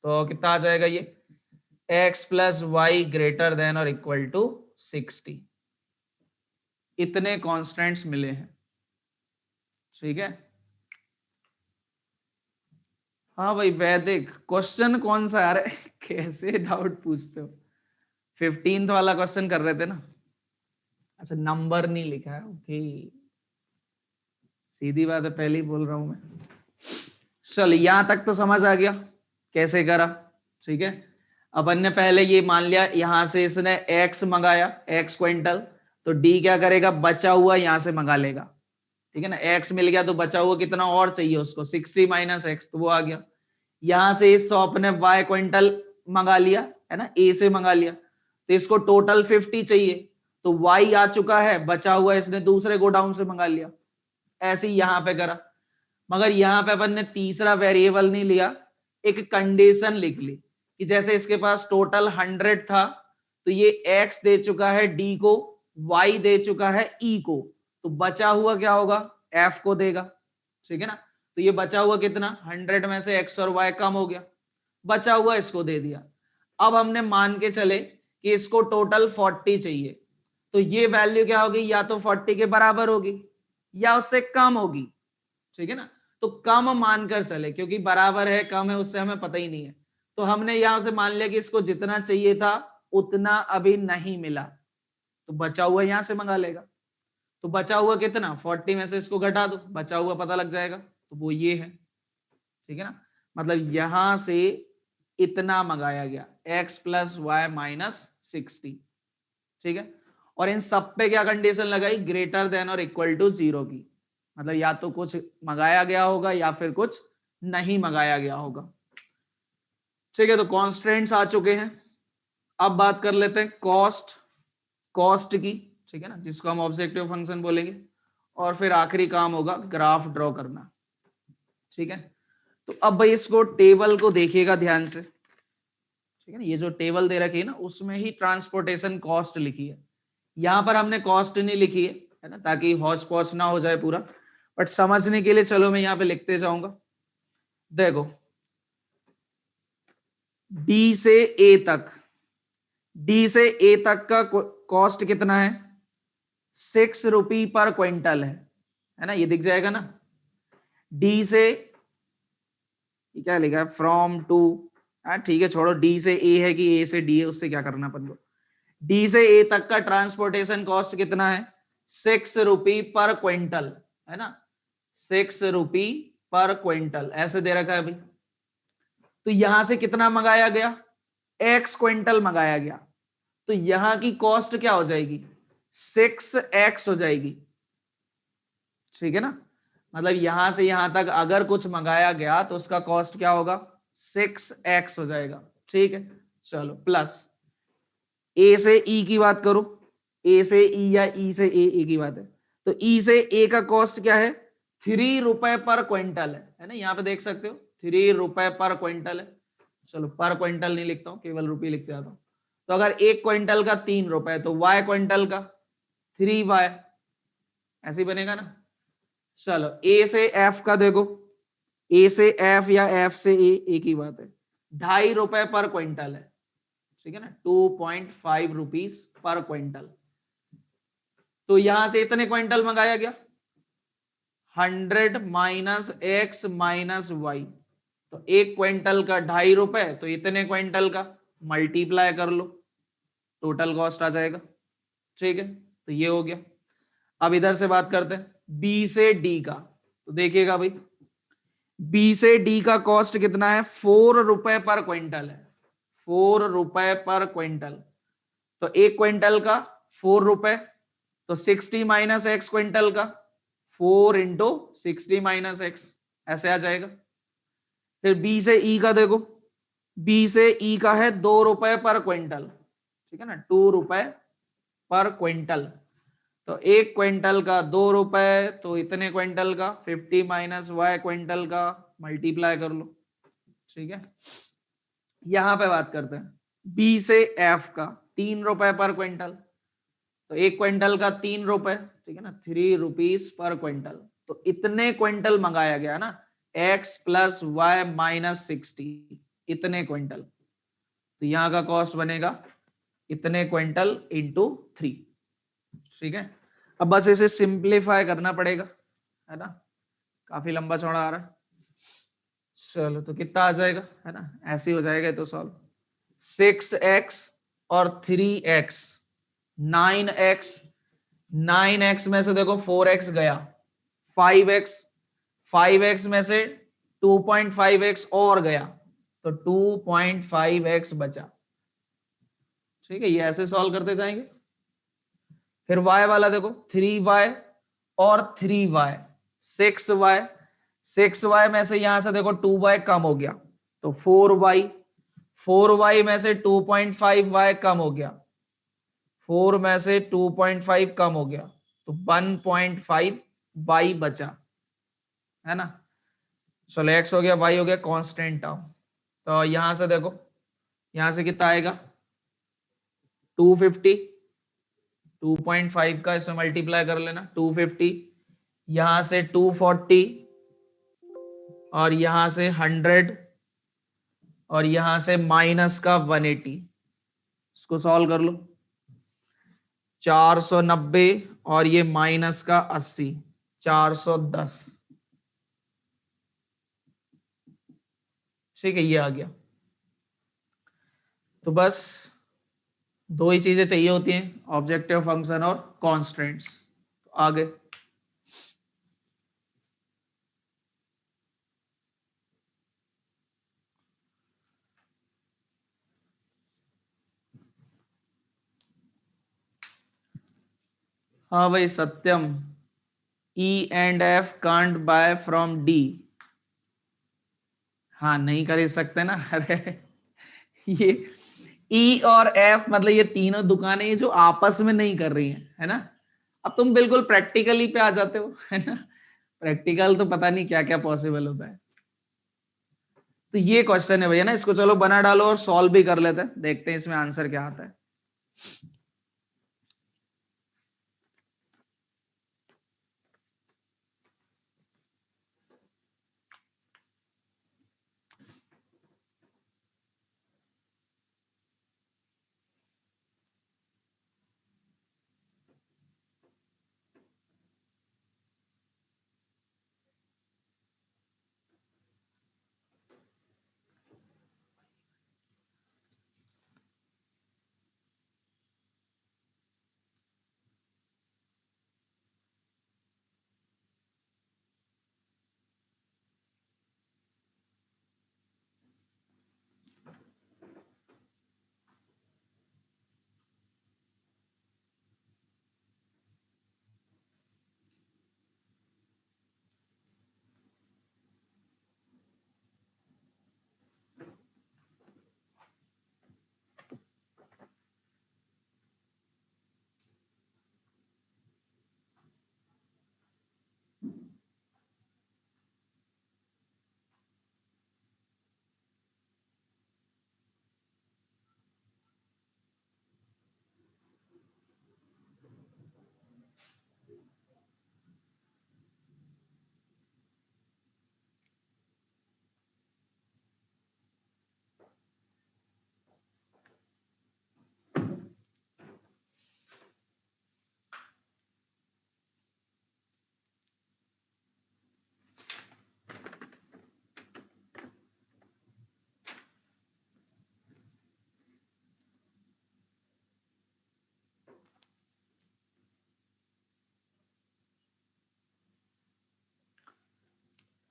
तो कितना आ जाएगा ये, x plus y greater than और इक्वल टू 60, इतने कॉन्स्टेंट्स मिले हैं, ठीक है। हाँ भाई वैदिक, क्वेश्चन कौन सा आ रहा है कैसे डाउट पूछते हो, 15th वाला क्वेश्चन कर रहे थे ना, अच्छा नंबर नहीं लिखा है, ओके, सीधी बात है, पहले ही बोल रहा हूं मैं। चल यहां तक तो समझ आ गया कैसे करा, ठीक है। अपन ने पहले ये मान लिया यहां से इसने x मंगाया, x क्विंटल, तो d क्या करेगा, बचा हुआ यहां से मंगा लेगा, ठीक है ना। x मिल गया तो बचा हुआ कितना और चाहिए उसको, 60 माइनस एक्स, तो वो आ गया। यहां से इस शॉप ने y क्विंटल मंगा लिया, है ना, a से मंगा लिया, तो इसको टोटल 50 चाहिए, तो y आ चुका है, बचा हुआ इसने दूसरे गोडाउन से मंगा लिया, ऐसे ही यहां पे करा। मगर यहां पे अपन ने तीसरा वेरिएबल नहीं लिया, एक कंडीशन लिख ली कि जैसे इसके पास टोटल 100 था, तो ये x दे चुका है d को, y दे चुका है e को, तो बचा हुआ क्या होगा, f को देगा, ठीक है ना। तो ये बचा हुआ कितना, 100 में से x और y कम हो गया, बचा हुआ इसको दे दिया। अब हमने मान के चले कि इसको टोटल 40 चाहिए, तो ये वैल्यू क्या होगी, या तो 40 के बराबर होगी या उससे कम होगी, ठीक है ना। तो कम मानकर चले, क्योंकि बराबर है कम है उससे हमें पता ही नहीं है, तो हमने यहां से मान लिया कि इसको जितना चाहिए था उतना अभी नहीं मिला, तो बचा हुआ यहां से मंगा लेगा। तो बचा हुआ कितना, 40 में से इसको घटा दो, बचा हुआ पता लग जाएगा, तो वो ये है, ठीक है ना। मतलब यहां से इतना मंगाया गया, x प्लस वाई माइनस 60, ठीक है। और इन सब पे क्या कंडीशन लगाई, ग्रेटर देन और इक्वल टू 0 की, मतलब या तो कुछ मंगाया गया होगा या फिर कुछ नहीं मंगाया गया होगा, ठीक है। तो कॉन्स्टेंट्स आ चुके हैं। अब बात कर लेते हैं कॉस्ट, कॉस्ट की, ठीक है ना, जिसको हम ऑब्जेक्टिव फंक्शन बोलेंगे। और फिर आखिरी काम होगा ग्राफ ड्रॉ करना, ठीक है। तो अब भाई इसको टेबल को देखिएगा ध्यान से, ठीक है ना, ये जो टेबल दे रखी है ना उसमें ही ट्रांसपोर्टेशन कॉस्ट लिखी है, यहां पर हमने कॉस्ट नहीं लिखी है ना, ताकि हौच पौच ना हो जाए पूरा, बट समझने के लिए चलो मैं यहाँ पे लिखते जाऊंगा। देखो डी से ए तक, डी से ए तक का कॉस्ट कितना है? 6 रुपी पर क्विंटल है ना, ये दिख जाएगा ना। डी से क्या लिखा है, फ्रॉम टू, हाँ ठीक है छोड़ो, डी से ए है कि ए से डी है, उससे क्या करना अपन को। डी से ए तक का ट्रांसपोर्टेशन कॉस्ट कितना है? 6 रुपी पर क्विंटल, है ना, 6 रुपी पर क्विंटल ऐसे दे रखा है भाई। तो यहां से कितना मंगाया गया? एक्स क्विंटल मंगाया गया, तो यहां की कॉस्ट क्या हो जाएगी? 6x हो जाएगी, ठीक है ना। मतलब यहां से यहां तक अगर कुछ मंगाया गया तो उसका कॉस्ट क्या होगा? 6x हो जाएगा, ठीक है। चलो प्लस ए से ई की बात करो, ए से ई या ई से ए की बात है, तो ई से ए का कॉस्ट क्या है? 3 रुपए पर क्विंटल है ना, यहाँ पे देख सकते हो 3 रुपए पर क्विंटल है। चलो पर क्विंटल नहीं लिखता हूँ, केवल रुपये लिखते आता हूँ। तो अगर एक क्विंटल का 3 रुपए, तो वाई क्विंटल का 3y, ऐसे ही बनेगा ना। चलो ए से एफ का देखो, ए से एफ या एफ से ए, एक ही बात है, 2.5 रुपए पर क्विंटल है, ठीक है ना, 2.5 रुपीज पर क्विंटल। तो यहां से इतने क्विंटल मंगाया गया, 100 माइनस एक्स माइनस वाई, तो एक क्विंटल का 2.5 रुपए, तो इतने क्विंटल का मल्टीप्लाई कर लो, टोटल कॉस्ट आ जाएगा, ठीक है। तो ये हो गया। अब इधर से बात करते हैं बी से डी का, तो देखिएगा भाई, बी से डी का कॉस्ट कितना है? 4 रुपए पर क्विंटल है, 4 रुपए पर क्विंटल। तो एक क्विंटल का 4 रुपए, तो 60 माइनस एक्स क्विंटल का 4 × 60 - x, ऐसे आ जाएगा। फिर बी से ई का देखो, बी से ई का है 2 रुपए पर क्विंटल, ठीक है ना, 2 रुपए पर क्विंटल। तो एक क्विंटल का 2 रुपए, तो इतने क्विंटल का 50 माइनस वाई क्विंटल का मल्टीप्लाई कर लो, ठीक है। यहां पे बात करते हैं बी से एफ का, 3 रुपए पर क्विंटल, तो एक क्विंटल का 3 रुपए, ठीक है ना, 3 रुपीज पर क्विंटल। तो इतने क्विंटल मंगाया गया ना, एक्स प्लस वाई माइनस 60, इतने क्विंटल। तो यहाँ का कॉस्ट बनेगा इतने क्विंटल इंटू 3, ठीक है। अब बस इसे सिंप्लीफाई करना पड़ेगा, है ना, काफी लंबा चौड़ा आ रहा है। चलो तो कितना आ जाएगा, है ना, ऐसे ही हो जाएगा तो सॉल्व। 6x और 3x, 9x, 9x में से देखो 4x गया, 5x, 5x में से 2.5x और गया, तो 2.5x बचा, ठीक है। ये ऐसे सॉल्व करते जाएंगे। फिर y वाला देखो, 3y और 3y, 6y, 6y में से यहां से देखो 2y कम हो गया, तो 4y, 4y में से 2.5y कम हो गया, 4 में से 2.5 कम हो गया, तो 1.5y बचा, है ना। चलो x हो गया, y हो गया कांस्टेंट टर्म। तो यहां से देखो, यहां से कितना आएगा? 250, 2.5 का इसमें मल्टीप्लाई कर लेना, 250, यहां से 240, और यहां से 100, और यहां से माइनस का 180, इसको सॉल्व कर लो। 490 और ये माइनस का 80, 410, ठीक है, ये आ गया। तो बस दो ही चीजें चाहिए होती हैं, ऑब्जेक्टिव फंक्शन और कॉन्स्टेंट्स। आगे हाँ भाई Satyam, E and F can't buy from D, हाँ नहीं कर सकते ना। अरे ये ई और एफ मतलब ये तीनों दुकानें ये जो आपस में नहीं कर रही हैं, है ना। अब तुम बिल्कुल प्रैक्टिकली पे आ जाते हो, है ना, प्रैक्टिकल तो पता नहीं क्या क्या पॉसिबल होता है। तो ये क्वेश्चन है भैया ना, इसको चलो बना डालो और सॉल्व भी कर लेते हैं, देखते हैं इसमें आंसर क्या आता है।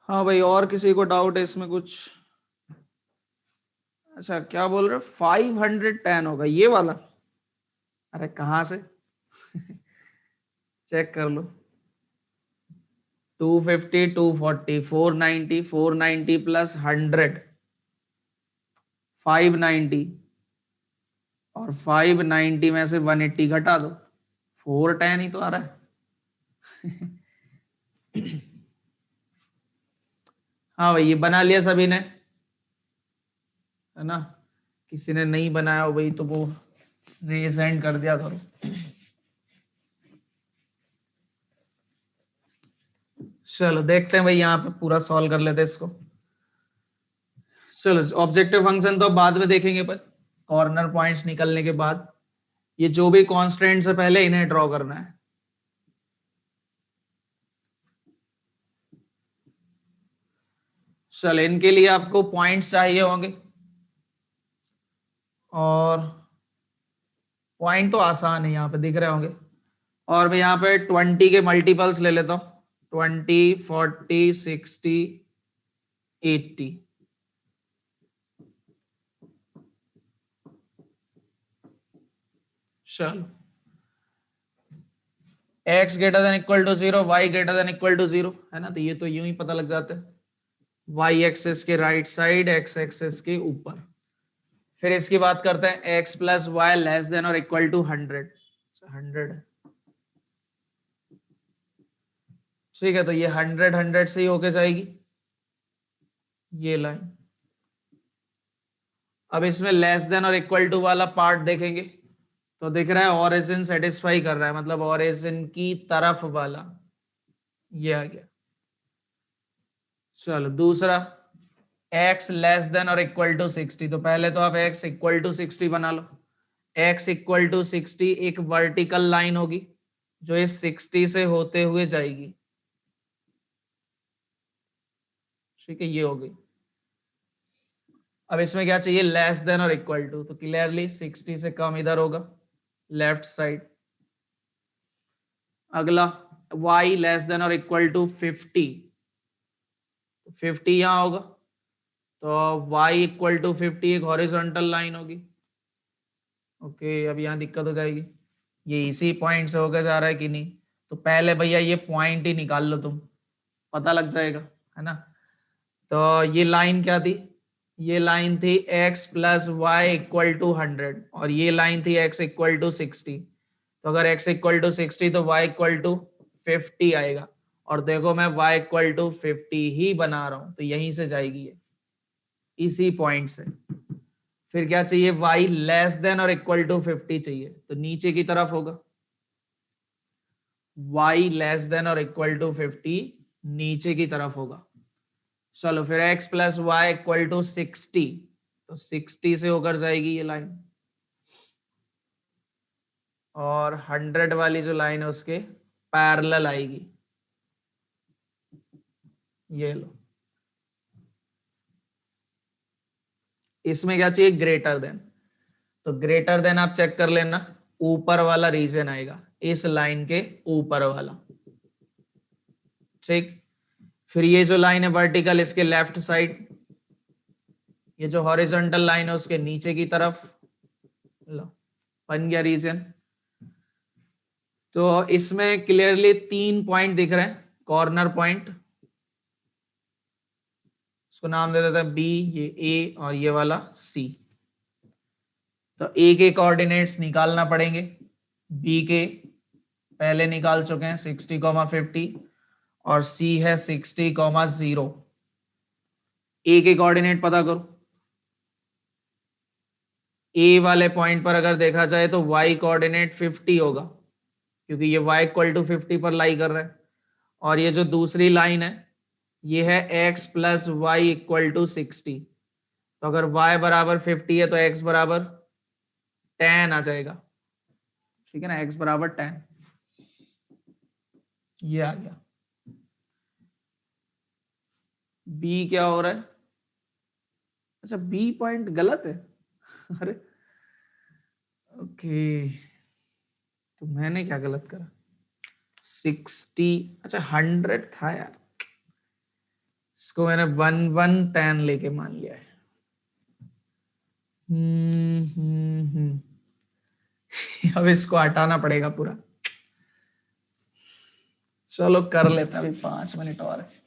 हाँ भाई, और किसी को डाउट है इसमें कुछ? अच्छा, क्या बोल रहे हो? 510 होगा ये वाला? अरे कहाँ से? चेक कर लो। 250, 240, 490, 490 प्लस 100, 590, और 590 में से 180 घटा दो, 410 ही तो आ रहा है। हाँ भाई, ये बना लिया सभी ने, है ना? किसी ने नहीं बनाया हो भाई तो वो रीसेंड कर दिया करो। चलो देखते हैं भाई, यहाँ पे पूरा सॉल्व कर लेते हैं इसको। चलो, ऑब्जेक्टिव फंक्शन तो बाद में देखेंगे, पर कॉर्नर पॉइंट्स निकलने के बाद ये जो भी कॉन्स्टेंट्स है पहले इन्हें ड्रॉ करना है। चलो, इनके लिए आपको पॉइंट्स चाहिए होंगे, और पॉइंट तो आसान है, यहाँ पे दिख रहे होंगे। और मैं यहाँ पे 20 के मल्टीपल्स ले लेता हूँ, 20, 40, 60, 80। चलो, x greater than equal to 0, y greater than equal to 0, है ना? तो ये तो यूं ही पता लग जाता है। y एक्सेस के राइट साइड, x एक्सेस के ऊपर। फिर इसकी बात करते हैं, x plus y less than और इक्वल टू 100। 100, ठीक है। तो ये 100 100 से ही होके जाएगी ये लाइन। अब इसमें लेस देन और इक्वल टू वाला पार्ट देखेंगे, तो दिख रहा है ओरिजिन सेटिस्फाई कर रहा है, मतलब ओरिजिन की तरफ वाला ये आ गया। चलो, दूसरा, x लेस देन और इक्वल टू 60। तो पहले तो आप x इक्वल टू 60 बना लो। x इक्वल टू 60 एक वर्टिकल लाइन होगी जो इस 60 से होते हुए जाएगी, ठीक है? ये हो गई। अब इसमें क्या चाहिए? लेस देन और इक्वल टू, तो क्लियरली 60 से कम इधर होगा, लेफ्ट साइड। अगला, y लेस देन और इक्वल टू 50, 50 यहां होगा, तो y इक्वल टू 50 एक हॉरिजॉन्टल लाइन होगी। ओके, अब यहाँ दिक्कत हो जाएगी, ये इसी पॉइंट से होकर जा रहा है कि नहीं? तो पहले भैया ये पॉइंट ही निकाल लो तुम, पता लग जाएगा, है ना? तो ये लाइन क्या थी? ये लाइन थी x plus y equal to 100, और ये लाइन थी x इक्वल टू 60। तो अगर x इक्वल टू 60 तो y इक्वल टू 50 आएगा, और देखो मैं y इक्वल टू 50 ही बना रहा हूं, तो यहीं से जाएगी ये, इसी पॉइंट से। फिर क्या चाहिए? y लेस देन और इक्वल टू 50 चाहिए, तो नीचे की तरफ होगा। y लेस देन और इक्वल टू 50 नीचे की तरफ होगा। चलो, फिर x plus y equal to 60, तो 60 से होकर जाएगी ये लाइन, और 100 वाली जो लाइन है उसके पैरेलल आएगी, ये लो। इसमें क्या चाहिए? Greater then. तो ग्रेटर देन आप चेक कर लेना, ऊपर वाला रीजन आएगा, इस लाइन के ऊपर वाला, ठीक। फिर ये जो लाइन है वर्टिकल, इसके लेफ्ट साइड, ये जो हॉरिजॉन्टल लाइन है उसके नीचे की तरफ, लो, बन गया रीजन। तो इसमें क्लियरली 3 पॉइंट दिख रहे हैं, कॉर्नर पॉइंट। इसको नाम दे देते हैं बी, ये ए, और ये वाला सी। तो ए के कोऑर्डिनेट्स निकालना पड़ेंगे, बी के पहले निकाल चुके हैं 60, 50, और सी है 60, 0। ए के कोऑर्डिनेट पता करो। ए वाले पॉइंट पर अगर देखा जाए तो y कोऑर्डिनेट 50 होगा, क्योंकि ये y इक्वल टू 50 पर लाई कर रहा है। और ये जो दूसरी लाइन है ये है x plus y equal to 60। तो अगर y बराबर 50 है तो x बराबर 10 आ जाएगा, ठीक है ना? x बराबर 10, ये आ गया। b क्या हो रहा है? अच्छा, b पॉइंट गलत है। अरे ओके, तो मैंने क्या गलत करा? 60, अच्छा 100 था यार। इसको मैंने 1 1 10 लेके मान लिया है। अब इसको हटाना पड़ेगा पूरा। चलो कर लेते हैं, अभी 5 मिनट और है।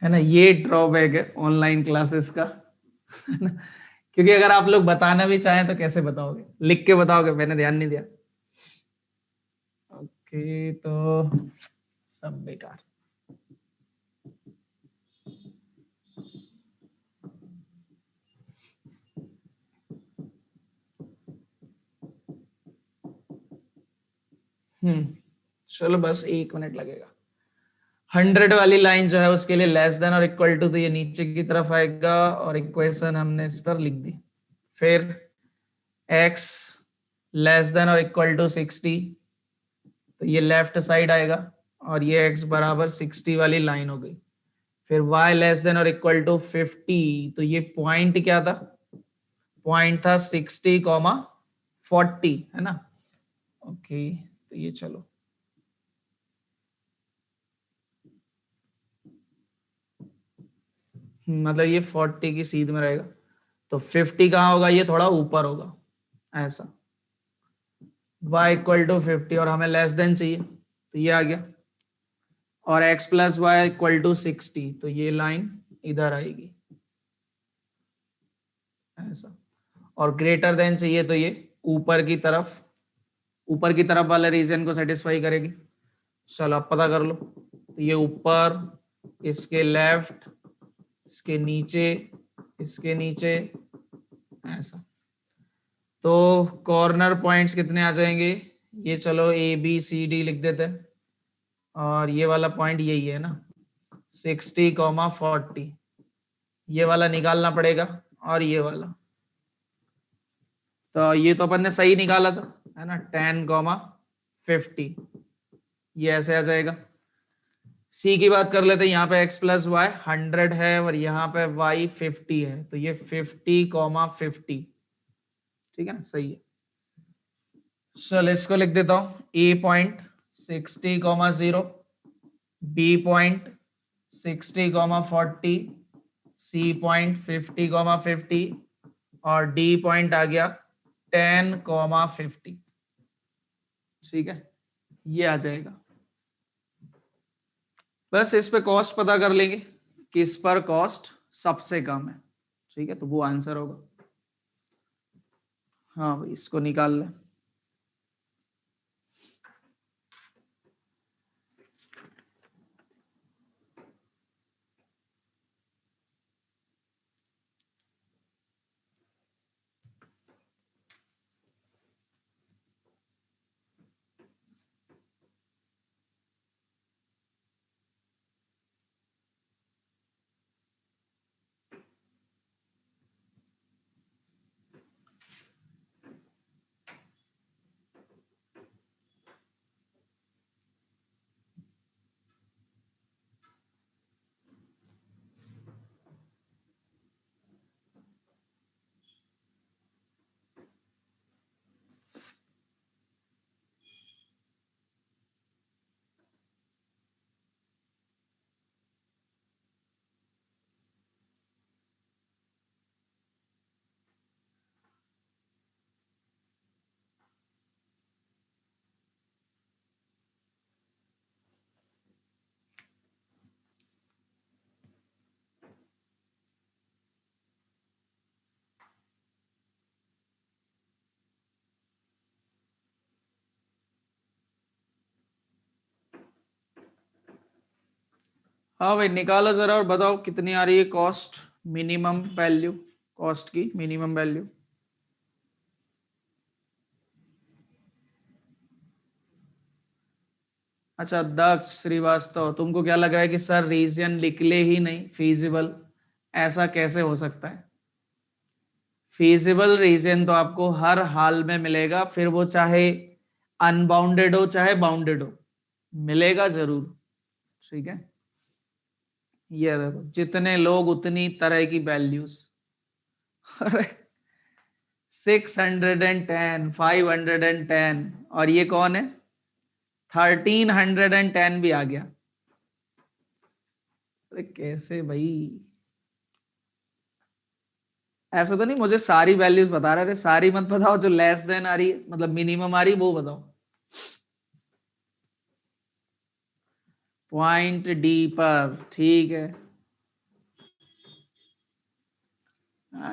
है ना, ये ड्रॉबैक है ऑनलाइन क्लासेस का, है ना? क्योंकि अगर आप लोग बताना भी चाहें तो कैसे बताओगे, लिख के बताओगे, मैंने ध्यान नहीं दिया। ओके, तो सब बेकार। चलो बस 1 मिनट लगेगा। 100 वाली लाइन जो है उसके लिए लेस देन और इक्वल टू, तो ये नीचे की तरफ आएगा और इक्वेशन हमने इस पर लिख दी। फिर x लेस देन और इक्वल टू 60, तो ये लेफ्ट साइड आएगा और ये x बराबर 60 वाली लाइन हो गई। फिर y लेस देन और इक्वल टू 50, तो ये पॉइंट क्या था? पॉइंट था 60, 40, है ना? ओके, तो ये चलो मतलब ये 40 की सीध में रहेगा, तो 50 कहाँ होगा? ये थोड़ा ऊपर होगा ऐसा। y इक्वल टू 50 और हमें लेस देन चाहिए, तो ये आ गया। और x plus y equal to 60, तो ये लाइन इधर आएगी ऐसा। और ग्रेटर देन चाहिए, तो ये ऊपर की तरफ, ऊपर की तरफ वाले रीजन को सेटिस्फाई करेगी। चलो अब पता कर लो, तो ये ऊपर, इसके लेफ्ट, इसके नीचे, इसके नीचे ऐसा। तो कॉर्नर पॉइंट्स कितने आ जाएंगे? ये चलो ए बी सी डी लिख देते हैं, और ये वाला पॉइंट यही है ना, 60, 40, ये वाला निकालना पड़ेगा और ये वाला। तो ये तो अपन ने सही निकाला था, है ना, 10, 50, ये ऐसे आ जाएगा। सी की बात कर लेते हैं, यहाँ पे x प्लस वाई 100 है और यहाँ पे y 50 है, तो ये 50, 50, ठीक है ना, सही है। चलो इसको लिख देता हूँ, A point 60, 0, B point 60, 40, C point 50, 50 और डी पॉइंट आ गया 10, 50, ठीक है, ये आ जाएगा। बस इस पे कॉस्ट पता कर लेंगे, किस पर कॉस्ट सबसे कम है, ठीक है, तो वो आंसर होगा। हाँ भाई, इसको निकाल लें। हाँ भाई, निकालो जरा और बताओ कितनी आ रही है कॉस्ट, मिनिमम वैल्यू, कॉस्ट की मिनिमम वैल्यू। अच्छा दक्ष श्रीवास्तव, तुमको क्या लग रहा है कि सर रीजन निकले ही नहीं फीजिबल, ऐसा कैसे हो सकता है? फीजिबल रीजन तो आपको हर हाल में मिलेगा, फिर वो चाहे अनबाउंडेड हो चाहे बाउंडेड हो, मिलेगा जरूर, ठीक है। ये देखो, जितने लोग उतनी तरह की वैल्यूज। अरे 610, 510, और ये कौन है? 1310 भी आ गया। अरे कैसे भाई? ऐसा तो नहीं मुझे सारी वैल्यूज बता रहे? अरे सारी मत बताओ, जो लेस देन आ रही है, मतलब मिनिमम आ रही है, वो बताओ। पॉइंट डी पर, ठीक है।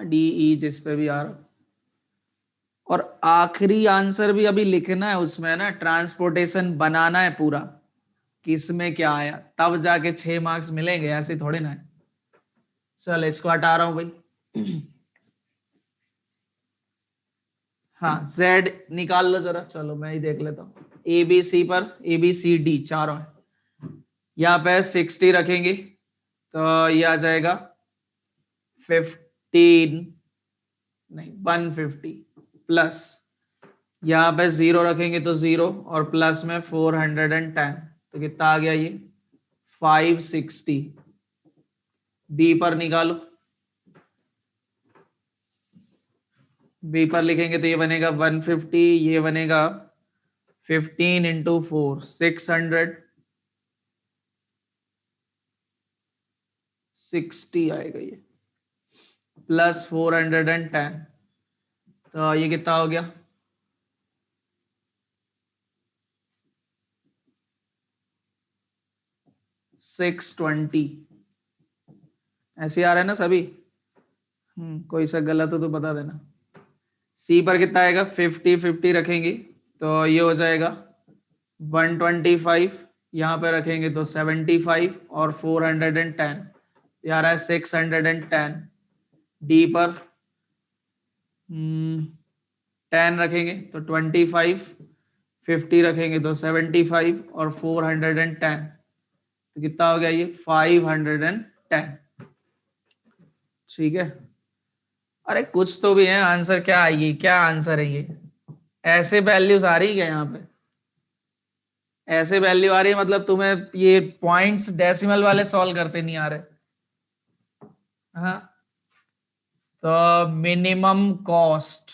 डी ई जिस पे भी आ रहा। और आखिरी आंसर भी अभी लिखना है उसमें, ना ट्रांसपोर्टेशन बनाना है पूरा, किस में क्या आया, तब जाके 6 मार्क्स मिलेंगे, ऐसे थोड़े ना है। चल इसको हटा रहा हूं भाई। हाँ जेड निकाल लो जरा, चलो मैं ही देख लेता हूँ। ए बी सी पर ए बी सी डी चारों है। यहाँ पे 60 रखेंगे तो ये आ जाएगा 15, नहीं 150, प्लस यहाँ पे 0 रखेंगे तो 0, और प्लस में 410, तो कितना आ गया ये? 560। बी पर निकालो, बी पर लिखेंगे तो ये बनेगा 150, ये बनेगा 15 इंटू 4 660 आएगा ये, प्लस 410, तो ये कितना हो गया? 620। ऐसे आ रहा है ना सभी? कोई सा गलत हो तो बता देना। सी पर कितना आएगा? 50 रखेंगे तो ये हो जाएगा 125, यहाँ पे रखेंगे तो 75, और 410, ये आ रहा है 610। डी पर 10 रखेंगे तो 25, 50 रखेंगे तो 75, और 410, तो कितना हो गया ये? 510। ठीक है। अरे कुछ तो भी है आंसर, क्या है ये? क्या आंसर है ये? ऐसे वैल्यूज आ रही है यहाँ पे? ऐसे वैल्यू आ रही है मतलब तुम्हें ये पॉइंट्स डेसिमल वाले सॉल्व करते नहीं आ रहे? हाँ, तो मिनिमम कॉस्ट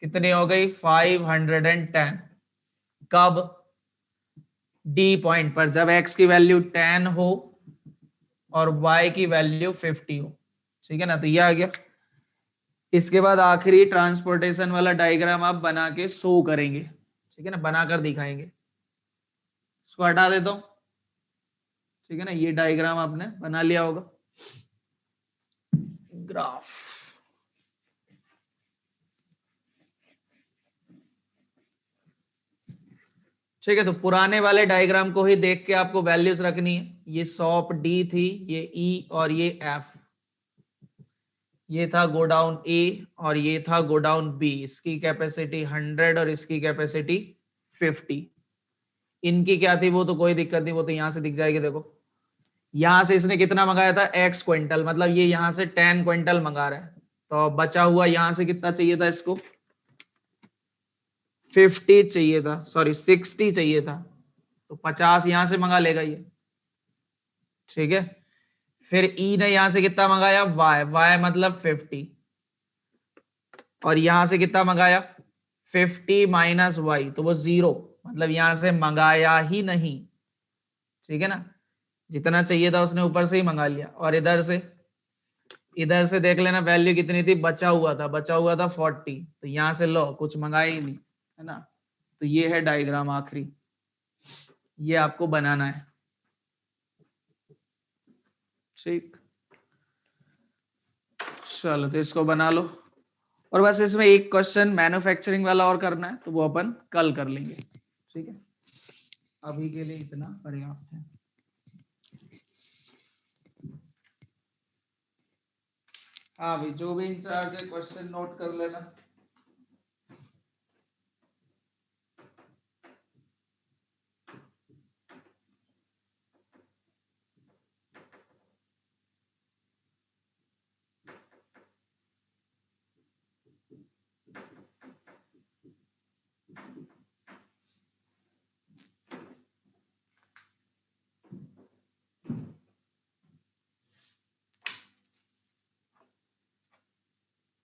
कितनी हो गई? 510। कब? डी पॉइंट पर, जब x की वैल्यू 10 हो और y की वैल्यू 50 हो। ठीक है ना, तो ये आ गया। इसके बाद आखिरी ट्रांसपोर्टेशन वाला डायग्राम आप बना के शो करेंगे, ठीक है ना, बनाकर दिखाएंगे। इसको हटा देता हूं, ठीक है ना। ये डायग्राम आपने बना लिया होगा, ग्राफ। ठीक है, तो पुराने वाले डायग्राम को ही देख के आपको वैल्यूज रखनी है। ये सॉप डी थी, ये ई, और ये एफ। ये था गोडाउन ए और ये था गोडाउन बी। इसकी कैपेसिटी 100 और इसकी कैपेसिटी 50। इनकी क्या थी वो तो कोई दिक्कत नहीं, वो तो यहां से दिख जाएगी। देखो यहां से इसने कितना मंगाया था? x क्विंटल, मतलब ये यहां से 10 क्विंटल मंगा रहा है, तो बचा हुआ यहां से कितना चाहिए था इसको? 50 चाहिए था, सॉरी 60 चाहिए था, तो 50 यहां से मंगा लेगा ये। ठीक है, फिर ई ने यहां से कितना मंगाया? y मतलब 50, और यहां से कितना मंगाया? 50 माइनस वाई, तो वो 0, मतलब यहां से मंगाया ही नहीं। ठीक है ना, जितना चाहिए था उसने ऊपर से ही मंगा लिया। और इधर से देख लेना वैल्यू कितनी थी? बचा हुआ था, 40, तो यहां से लो कुछ मंगाया ही नहीं, है ना। तो ये है डायग्राम आखिरी, ये आपको बनाना है। ठीक, चलो तो इसको बना लो। और बस इसमें एक क्वेश्चन मैन्युफैक्चरिंग वाला और करना है, तो वो अपन कल कर लेंगे। ठीक है, अभी के लिए इतना पर्याप्त है। हाँ भाई, जो भी इंचार्ज है क्वेश्चन नोट कर लेना।